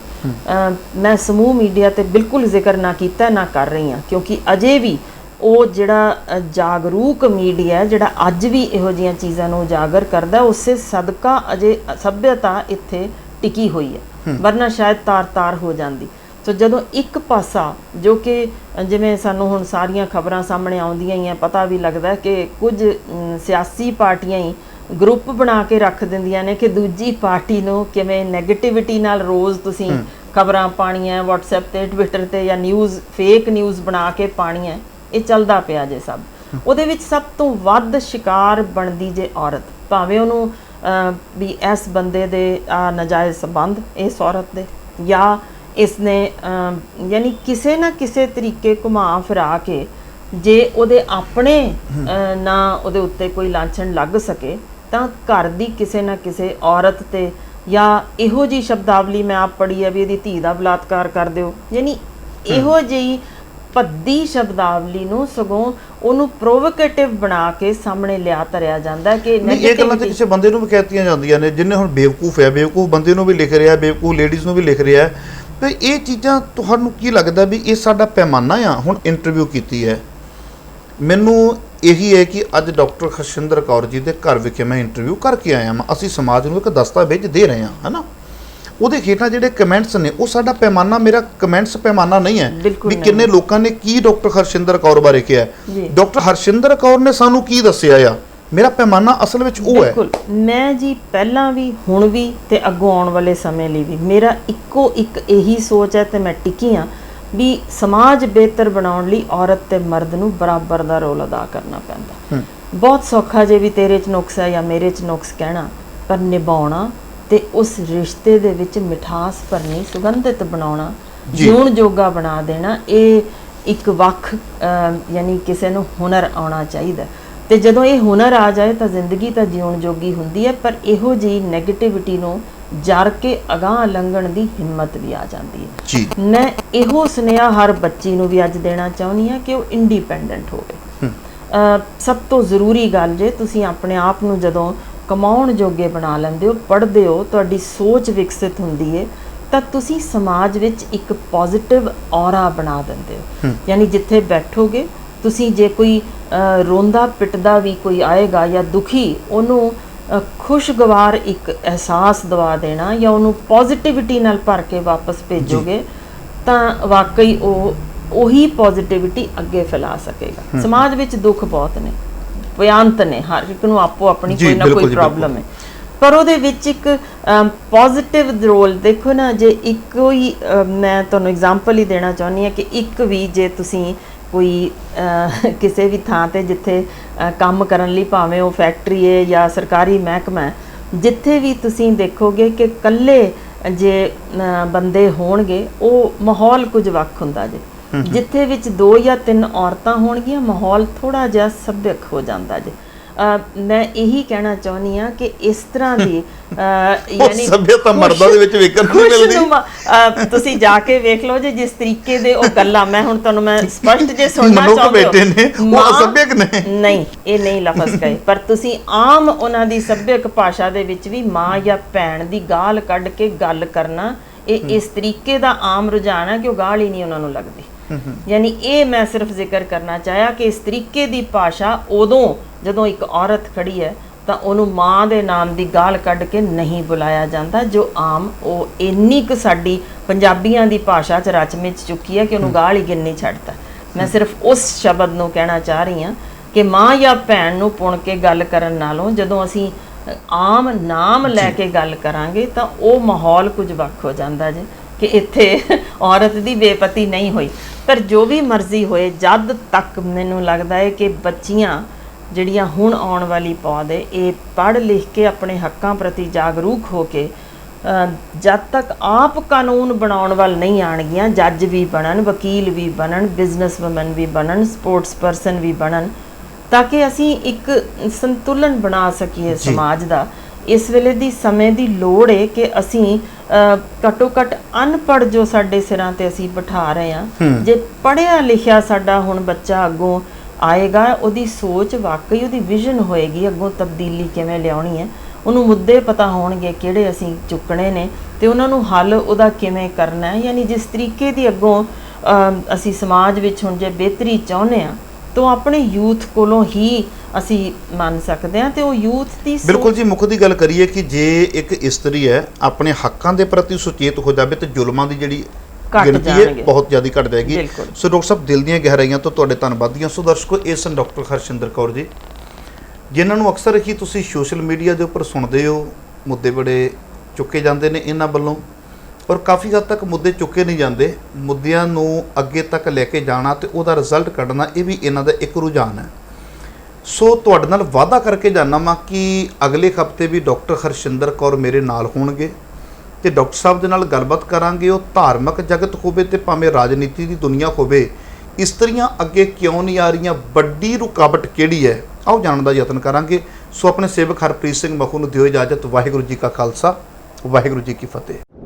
ਮੈਂ ਸਮੂਹ ਮੀਡੀਆ ਤੇ ਬਿਲਕੁਲ ਜ਼ਿਕਰ ਨਾ ਕੀਤਾ ਨਾ ਕਰ ਰਹੀ ਹਾਂ, ਕਿਉਂਕਿ ਅਜੇ ਵੀ ਉਹ ਜਿਹੜਾ ਜਾਗਰੂਕ ਮੀਡੀਆ ਜਿਹੜਾ ਅੱਜ ਵੀ ਇਹੋ ਜਿਹੀਆਂ ਚੀਜ਼ਾਂ ਨੂੰ ਉਜਾਗਰ ਕਰਦਾ, ਉਸੇ ਸਦਕਾ ਅਜੇ ਸੱਭਿਅਤਾ ਇੱਥੇ ਟਿਕੀ ਹੋਈ ਹੈ, ਵਰਨਾ ਸ਼ਾਇਦ ਤਾਰ-ਤਾਰ ਹੋ ਜਾਂਦੀ। ਸੋ ਜਦੋਂ ਇੱਕ ਪਾਸਾ ਜੋ ਕਿ ਜਿਵੇਂ ਸਾਨੂੰ ਹੁਣ ਸਾਰੀਆਂ ਖਬਰਾਂ ਸਾਹਮਣੇ ਆਉਂਦੀਆਂ ਹੀ ਆ, ਪਤਾ ਵੀ ਲੱਗਦਾ ਕਿ ਕੁਝ ਸਿਆਸੀ ਪਾਰਟੀਆਂ ਹੀ ਗਰੁੱਪ ਬਣਾ ਕੇ ਰੱਖ ਦਿੰਦੀਆਂ ਨੇ ਕਿ ਦੂਜੀ ਪਾਰਟੀ ਨੂੰ ਕਿਵੇਂ ਨੈਗੇਟਿਵਿਟੀ ਨਾਲ ਰੋਜ਼ ਤੁਸੀਂ ਖਬਰਾਂ ਪਾਣੀਆਂ WhatsApp ਤੇ, ਟਵਿੱਟਰ ਤੇ, ਜਾਂ ਨਿਊਜ਼ ਫੇਕ ਨਿਊਜ਼ ਬਣਾ ਕੇ ਪਾਣੀਆਂ। ਇਹ ਚੱਲਦਾ ਪਿਆ ਜੇ ਸਭ। ਉਹਦੇ ਵਿੱਚ ਸਭ ਤੋਂ ਵੱਧ ਸ਼ਿਕਾਰ ਬਣਦੀ ਜੇ ਔਰਤ, ਭਾਵੇਂ ਉਹਨੂੰ ਵੀ ਇਸ ਬੰਦੇ ਦੇ ਨਾਜਾਇਜ਼ ਸੰਬੰਧ ਇਸ ਔਰਤ ਦੇ, ਜਾਂ ਇਸਨੇ ਯਾਨੀ ਕਿਸੇ ਨਾ ਕਿਸੇ ਤਰੀਕੇ ਘੁਮਾ ਫਿਰਾ ਕੇ ਜੇ ਉਹਦੇ ਆਪਣੇ ਨਾ ਉਹਦੇ ਉੱਤੇ ਕੋਈ ਲਾਂਛਣ ਲੱਗ ਸਕੇ ਤਾਂ ਘਰ ਦੀ ਕਿਸੇ ਨਾ ਕਿਸੇ ਔਰਤ ਤੇ ਜਾਂ ਇਹੋ ਜਿਹੀ ਸ਼ਬਦਾਵਲੀ ਮੈਂ ਆਪ ਪੜ੍ਹੀ ਹੈ ਵੀ ਇਹਦੀ ਧੀ ਦਾ ਬਲਾਤਕਾਰ ਕਰ ਦਿਓ, ਯਾਨੀ ਇਹੋ ਜਿਹੀ ਭੱਦੀ ਸ਼ਬਦਾਵਲੀ ਨੂੰ ਸਗੋਂ ਉਹਨੂੰ ਪ੍ਰੋਵੋਕੇਟਿਵ ਬਣਾ ਕੇ ਸਾਹਮਣੇ ਲਿਆ ਧਰਿਆ ਜਾਂਦਾ ਕਿ ਇਹ ਗੱਲਾਂ ਤੇ ਕਿਸੇ ਬੰਦੇ ਨੂੰ ਵੀ ਕਹਿਤੀਆਂ ਜਾਂਦੀਆਂ ਨੇ, ਜਿੰਨੇ ਹੁਣ ਬੇਵਕੂਫ ਹੈ, ਬੇਵਕੂਫ ਬੰਦੇ ਨੂੰ ਵੀ ਲਿਖ ਰਿਹਾ, ਬੇਵਕੂਫ ਲੇਡੀਜ਼ ਨੂੰ ਵੀ ਲਿਖ ਰਿਹਾ। ਤੇ ਇਹ ਚੀਜ਼ਾਂ ਤੁਹਾਨੂੰ ਕੀ ਲੱਗਦਾ ਵੀ ਇਹ ਸਾਡਾ ਪੈਮਾਨਾ ਆ? ਹੁਣ ਇੰਟਰਵਿਊ ਕੀਤੀ ਹੈ, ਮੈਨੂੰ ਇਹੀ ਹੈ ਕਿ ਅੱਜ ਡਾਕਟਰ ਖਰਸ਼ਿੰਦਰ ਕੌਰ ਜੀ ਦੇ ਘਰ ਵਿਖੇ ਮੈਂ ਇੰਟਰਵਿਊ ਕਰਕੇ ਆਇਆ ਹਾਂ। ਅਸੀਂ ਸਮਾਜ ਨੂੰ ਇੱਕ ਦਸਤਾਵੇਜ਼ ਦੇ ਰਹੇ ਹਾਂ, ਹੈ ਨਾ। ਉਹਦੇ ਹੇਠਾਂ ਜਿਹੜੇ ਕਮੈਂਟਸ ਨੇ ਉਹ ਸਾਡਾ ਪੈਮਾਨਾ, ਮੇਰਾ ਕਮੈਂਟਸ ਪੈਮਾਨਾ ਨਹੀਂ ਹੈ ਵੀ ਕਿੰਨੇ ਲੋਕਾਂ ਨੇ ਕੀ ਡਾਕਟਰ ਹਰਸ਼ਿੰਦਰ ਕੌਰ ਬਾਰੇ ਕਿਹਾ। ਡਾਕਟਰ ਹਰਸ਼ਿੰਦਰ ਕੌਰ ਨੇ ਸਾਨੂੰ ਕੀ ਦੱਸਿਆ ਆ, ਮੇਰਾ ਪੈਮਾਨਾ ਅਸਲ ਵਿੱਚ ਉਹ ਹੈ। ਬਿਲਕੁਲ, ਮੈਂ ਜੀ ਪਹਿਲਾਂ ਵੀ, ਹੁਣ ਵੀ ਤੇ ਅੱਗੋਂ ਆਉਣ ਵਾਲੇ ਸਮੇਂ ਲਈ ਵੀ ਮੇਰਾ ਇੱਕੋ ਇੱਕ ਇਹੀ ਸੋਚ ਹੈ ਤੇ ਮੈਂ ਟਿਕੀ ਹਾਂ ਵੀ ਸਮਾਜ ਬਿਹਤਰ ਬਣਾਉਣ ਲਈ ਔਰਤ ਤੇ ਮਰਦ ਨੂੰ ਬਰਾਬਰ ਦਾ ਰੋਲ ਅਦਾ ਕਰਨਾ ਪੈਂਦਾ। ਬਹੁਤ ਸੌਖਾ ਜੇ ਵੀ ਤੇਰੇ 'ਚ ਨੁਕਸ ਹੈ ਜਾਂ ਮੇਰੇ 'ਚ ਨੁਕਸ ਕਹਿਣਾ, ਪਰ ਨਿਭਾਉਣਾ ਤੇ ਉਸ ਰਿਸ਼ਤੇ ਦੇ ਵਿੱਚ ਮਿਠਾਸ ਭਰਨੀ, ਸੁਗੰਧਿਤ ਬਣਾਉਣਾ, ਜੀਉਣ ਜੋਗਾ ਬਣਾ ਦੇਣਾ, ਇਹ ਇੱਕ ਵੱਖ ਯਾਨੀ ਕਿਸੇ ਨੂੰ ਹੁਨਰ ਆਉਣਾ ਚਾਹੀਦਾ। ਤੇ ਜਦੋਂ ਇਹ ਹੁਨਰ ਆ ਜਾਏ ਤਾਂ ਜ਼ਿੰਦਗੀ ਤਾਂ ਜਿਉਣ ਜੋਗੀ ਹੁੰਦੀ ਹੈ, ਪਰ ਇਹੋ ਜਿਹੀ ਨੈਗੇਟਿਵਿਟੀ ਨੂੰ ਜਰ ਕੇ ਅਗਾਂਹ ਲੰਘਣ ਦੀ ਹਿੰਮਤ ਵੀ ਆ ਜਾਂਦੀ ਹੈ। ਮੈਂ ਇਹੋ ਸੁਨੇਹਾ ਹਰ ਬੱਚੀ ਨੂੰ ਵੀ ਅੱਜ ਦੇਣਾ ਚਾਹੁੰਦੀ ਹਾਂ ਕਿ ਉਹ ਇੰਡੀਪੈਂਡੈਂਟ ਹੋਵੇ। ਸਭ ਤੋਂ ਜ਼ਰੂਰੀ ਗੱਲ ਜੇ ਤੁਸੀਂ ਆਪਣੇ ਆਪ ਨੂੰ ਜਦੋਂ ਕਮਾਉਣ ਜੋਗੇ ਬਣਾ ਲੈਂਦੇ ਹੋ, ਪੜ੍ਹਦੇ ਹੋ, ਤੁਹਾਡੀ ਸੋਚ ਵਿਕਸਿਤ ਹੁੰਦੀ ਹੈ, ਤਾਂ ਤੁਸੀਂ ਸਮਾਜ ਵਿੱਚ ਇੱਕ ਪੋਜ਼ਿਟਿਵ ਔਰਾ ਬਣਾ ਦਿੰਦੇ ਹੋ। ਯਾਨੀ ਜਿੱਥੇ ਬੈਠੋਗੇ ਤੁਸੀਂ, ਜੇ ਕੋਈ ਰੋਂਦਾ ਪਿੱਟਦਾ ਵੀ ਕੋਈ ਆਏਗਾ ਜਾਂ ਦੁਖੀ, ਉਹਨੂੰ ਖੁਸ਼ਗਵਾਰ ਇੱਕ ਅਹਿਸਾਸ ਦਵਾ ਦੇਣਾ ਜਾਂ ਉਹਨੂੰ ਪੋਜ਼ਿਟਿਵਿਟੀ ਨਾਲ ਭਰ ਕੇ ਵਾਪਸ ਭੇਜੋਗੇ ਤਾਂ ਵਾਕਈ ਉਹੀ ਪੋਜ਼ਿਟਿਵਿਟੀ ਅੱਗੇ ਫੈਲਾ ਸਕੇਗਾ। ਸਮਾਜ ਵਿੱਚ ਦੁੱਖ ਬਹੁਤ ਨੇ, ਭਿਆਨਕ ਨੇ, ਹਰ ਇੱਕ ਨੂੰ ਆਪੋ ਆਪਣੀ ਕੋਈ ਨਾ ਕੋਈ ਪ੍ਰੋਬਲਮ ਹੈ, ਪਰ ਉਹਦੇ ਵਿੱਚ ਇੱਕ ਪੋਜ਼ਿਟਿਵ ਰੋਲ ਦੇਖੋ ਨਾ। ਜੇ ਇੱਕੋ ਹੀ ਮੈਂ ਤੁਹਾਨੂੰ ਐਗਜ਼ਾਮਪਲ ਹੀ ਦੇਣਾ ਚਾਹੁੰਦੀ ਹਾਂ ਕਿ ਇੱਕ ਵੀ ਜੇ ਤੁਸੀਂ ਕੋਈ ਕਿਸੇ ਵੀ ਥਾਂ ਤੇ ਜਿੱਥੇ ਕੰਮ ਕਰਨ ਲਈ, ਭਾਵੇਂ ਉਹ ਫੈਕਟਰੀ ਹੈ ਜਾਂ ਸਰਕਾਰੀ ਮਹਿਕਮਾ, ਜਿੱਥੇ ਵੀ ਤੁਸੀਂ ਦੇਖੋਗੇ ਕਿ ਇਕੱਲੇ ਜੇ ਬੰਦੇ ਹੋਣਗੇ ਉਹ ਮਾਹੌਲ ਕੁਝ ਵੱਖ ਹੁੰਦਾ ਜੇ। ਜਿੱਥੇ ਵਿੱਚ 2 ਜਾਂ 3 ਔਰਤਾਂ ਹੋਣਗੀਆਂ ਮਾਹੌਲ ਥੋੜਾ ਜਿਹਾ ਸੱਭਿਅਕ ਹੋ ਜਾਂਦਾ ਜੇ। ਮੈਂ ਇਹੀ ਕਹਿਣਾ ਚਾਹੁੰਦੀ ਹਾਂ ਕਿ ਇਸ ਤਰ੍ਹਾਂ ਦੀ ਯਾਨੀ ਸੱਭਿਅਤਾ ਮਰਦਾਂ ਦੇ ਵਿੱਚ ਵੇਖਣ ਨੂੰ ਮਿਲਦੀ। ਤੁਸੀਂ ਜਾ ਕੇ ਵੇਖ ਲਓ ਜੇ ਜਿਸ ਤਰੀਕੇ ਦੇ ਉਹ ਗੱਲਾਂ, ਮੈਂ ਹੁਣ ਤੁਹਾਨੂੰ ਮੈਂ ਸਪਸ਼ਟ ਜੇ ਸੁਣਨਾ ਚਾਹੁੰਦੇ ਹੋ, ਉਹ ਅਸਭਿਅਕ ਨੇ ਨਹੀਂ, ਇਹ ਨਹੀਂ ਲਫ਼ਜ਼ ਕਹੇ, ਪਰ ਤੁਸੀਂ ਆਮ ਉਹਨਾਂ ਦੀ ਸੱਭਿਅਕ ਭਾਸ਼ਾ ਦੇ ਵਿੱਚ ਵੀ ਮਾਂ ਜਾਂ ਭੈਣ ਦੀ ਗਾਲ ਕੱਢ ਕੇ ਗੱਲ ਕਰਨਾ, ਇਹ ਇਸ ਤਰੀਕੇ ਦਾ ਆਮ ਰੁਝਾਨ ਹੈ ਕਿ ਉਹ ਗਾਲ ਹੀ ਨਹੀਂ ਉਹਨਾਂ ਨੂੰ ਲੱਗਦੀ। ਯਾਨੀ ਇਹ ਮੈਂ ਸਿਰਫ ਜ਼ਿਕਰ ਕਰਨਾ ਚਾਹਿਆ ਕਿ ਇਸ ਤਰੀਕੇ ਦੀ ਭਾਸ਼ਾ ਉਦੋਂ ਜਦੋਂ ਇੱਕ ਔਰਤ ਖੜੀ ਹੈ ਤਾਂ ਉਹਨੂੰ ਮਾਂ ਦੇ ਨਾਮ ਦੀ ਗਾਲ ਕੱਢ ਕੇ ਨਹੀਂ ਬੁਲਾਇਆ ਜਾਂਦਾ, ਜੋ ਆਮ ਉਹ ਇੰਨੀ ਕੁ ਸਾਡੀ ਪੰਜਾਬੀਆਂ ਦੀ ਭਾਸ਼ਾ 'ਚ ਰਚ ਮਿਚ ਚੁੱਕੀ ਹੈ ਕਿ ਉਹਨੂੰ ਗਾਲ ਹੀ ਗਿਣਨੀ ਛੱਡਤਾ। ਮੈਂ ਸਿਰਫ ਉਸ ਸ਼ਬਦ ਨੂੰ ਕਹਿਣਾ ਚਾਹ ਰਹੀ ਹਾਂ ਕਿ ਮਾਂ ਜਾਂ ਭੈਣ ਨੂੰ ਪੁਣ ਕੇ ਗੱਲ ਕਰਨ ਨਾਲੋਂ ਜਦੋਂ ਅਸੀਂ ਆਮ ਨਾਮ ਲੈ ਕੇ ਗੱਲ ਕਰਾਂਗੇ ਤਾਂ ਉਹ ਮਾਹੌਲ ਕੁਝ ਵੱਖ ਹੋ ਜਾਂਦਾ ਜੇ ਕਿ ਇੱਥੇ ਔਰਤ ਦੀ ਬੇਪਤੀ ਨਹੀਂ ਹੋਈ। ਪਰ ਜੋ ਵੀ ਮਰਜ਼ੀ ਹੋਏ, ਜਦ ਤੱਕ ਮੈਨੂੰ ਲੱਗਦਾ ਹੈ ਕਿ ਬੱਚੀਆਂ ਜਿਹੜੀਆਂ ਹੁਣ ਆਉਣ ਵਾਲੀ ਪੌਦ ਹੈ, ਇਹ ਪੜ੍ਹ ਲਿਖ ਕੇ ਆਪਣੇ ਹੱਕਾਂ ਪ੍ਰਤੀ ਜਾਗਰੂਕ ਹੋ ਕੇ ਜਦ ਤੱਕ ਆਪ ਕਾਨੂੰਨ ਬਣਾਉਣ ਵੱਲ ਨਹੀਂ ਆਣਗੀਆਂ, ਜੱਜ ਵੀ ਬਣਨ, ਵਕੀਲ ਵੀ ਬਣਨ, ਬਿਜ਼ਨਸ ਵੂਮਨ ਵੀ ਬਣਨ, ਸਪੋਰਟਸ ਪਰਸਨ ਵੀ ਬਣਨ, ਤਾਂ ਕਿ ਅਸੀਂ ਇੱਕ ਸੰਤੁਲਨ ਬਣਾ ਸਕੀਏ ਸਮਾਜ ਦਾ। ਇਸ ਵੇਲੇ ਦੀ ਸਮੇਂ ਦੀ ਲੋੜ ਹੈ ਕਿ ਅਸੀਂ ਘੱਟੋ ਘੱਟ ਅਨਪੜ੍ਹ ਜੋ ਸਾਡੇ ਸਿਰਾਂ ਤੇ ਅਸੀਂ ਬਿਠਾ ਰਹੇ ਹਾਂ, ਜੇ ਪੜ੍ਹਿਆ ਲਿਖਿਆ ਸਾਡਾ ਹੁਣ ਬੱਚਾ ਅੱਗੋਂ ਆਏਗਾ, ਉਹਦੀ ਸੋਚ ਵਾਕਈ, ਉਹਦੀ ਵਿਜ਼ਨ ਹੋਏਗੀ ਅੱਗੋਂ ਤਬਦੀਲੀ ਕਿਵੇਂ ਲਿਆਉਣੀ ਹੈ, ਉਹਨੂੰ ਮੁੱਦੇ ਪਤਾ ਹੋਣਗੇ ਕਿਹੜੇ ਅਸੀਂ ਚੁੱਕਣੇ ਨੇ ਤੇ ਉਹਨਾਂ ਨੂੰ ਹੱਲ ਉਹਦਾ ਕਿਵੇਂ ਕਰਨਾ ਹੈ। ਯਾਨੀ ਜਿਸ ਤਰੀਕੇ ਦੀ ਅੱਗੋਂ ਅਸੀਂ ਸਮਾਜ ਵਿੱਚ ਹੁਣ ਜੇ ਬਿਹਤਰੀ ਚਾਹੁੰਦੇ ਹਾਂ ਤਾਂ ਆਪਣੇ ਯੂਥ ਕੋਲੋਂ ਹੀ ਅਸੀਂ ਮੰਨ ਸਕਦੇ ਹਾਂ। ਤੇ ਉਹ ਯੂਥ ਦੀ ਬਿਲਕੁਲ ਜੀ, ਮੁੱਖ ਦੀ ਗੱਲ ਕਰੀਏ ਕਿ ਜੇ ਇੱਕ ਇਸਤਰੀ ਹੈ ਆਪਣੇ ਹੱਕਾਂ ਦੇ ਪ੍ਰਤੀ ਸੁਚੇਤ ਹੋ ਜਾਵੇ ਤੇ ਜ਼ੁਲਮਾਂ ਦੀ ਜਿਹੜੀ ਗਿਣਤੀ ਹੈ ਬਹੁਤ ਜ਼ਿਆਦਾ ਘਟ ਜਾਏਗੀ। ਸੋ ਡਾਕਟਰ ਸਾਹਿਬ, ਦਿਲ ਦੀਆਂ ਗਹਿਰਾਈਆਂ ਤੋਂ ਤੁਹਾਡੇ ਧੰਨਵਾਦੀਆਂ। ਸੋ ਦਰਸ਼ਕੋ, ਇਹ ਸਨ ਡਾਕਟਰ ਹਰਸ਼ਿੰਦਰ ਕੌਰ ਜੀ, ਜਿਨ੍ਹਾਂ ਨੂੰ ਅਕਸਰ ਹੀ ਤੁਸੀਂ ਸੋਸ਼ਲ ਮੀਡੀਆ ਦੇ ਉੱਪਰ ਸੁਣਦੇ ਹੋ। ਮੁੱਦੇ ਬੜੇ ਚੁੱਕੇ ਜਾਂਦੇ ਨੇ ਇਹਨਾਂ ਵੱਲੋਂ, ਪਰ ਕਾਫੀ ਹੱਦ ਤੱਕ ਮੁੱਦੇ ਚੁੱਕੇ ਨਹੀਂ ਜਾਂਦੇ। ਮੁੱਦਿਆਂ ਨੂੰ ਅੱਗੇ ਤੱਕ ਲੈ ਕੇ ਜਾਣਾ ਤੇ ਉਹਦਾ ਰਿਜ਼ਲਟ ਕੱਢਣਾ, ਇਹ ਵੀ ਇਹਨਾਂ ਦਾ ਇੱਕ ਰੁਝਾਨ ਹੈ। ਸੋ ਤੁਹਾਡੇ ਨਾਲ ਵਾਅਦਾ ਕਰਕੇ ਜਾਣਾ ਵਾਂ ਕਿ ਅਗਲੇ ਹਫ਼ਤੇ ਵੀ ਡਾਕਟਰ ਹਰਸ਼ਿੰਦਰ ਕੌਰ ਮੇਰੇ ਨਾਲ ਹੋਣਗੇ ਤੇ ਡਾਕਟਰ ਸਾਹਿਬ ਦੇ ਨਾਲ ਗੱਲਬਾਤ ਕਰਾਂਗੇ। ਉਹ ਧਾਰਮਿਕ ਜਗਤ ਹੋਵੇ ਤੇ ਭਾਵੇਂ ਰਾਜਨੀਤੀ ਦੀ ਦੁਨੀਆ ਹੋਵੇ, ਇਸਤਰੀਆਂ ਅੱਗੇ ਕਿਉਂ ਨਹੀਂ ਆ ਰਹੀਆਂ, ਵੱਡੀ ਰੁਕਾਵਟ ਕਿਹੜੀ ਹੈ, ਆਓ ਜਾਣਨ ਦਾ ਯਤਨ ਕਰਾਂਗੇ। ਸੋ ਆਪਣੇ ਸੇਵਕ ਹਰਪ੍ਰੀਤ ਸਿੰਘ ਮਖੂ ਨੂੰ ਦਿਓ ਇਜਾਜ਼ਤ। ਵਾਹਿਗੁਰੂ ਜੀ ਕਾ ਖਾਲਸਾ, ਵਾਹਿਗੁਰੂ ਜੀ ਕੀ ਫਤਿਹ।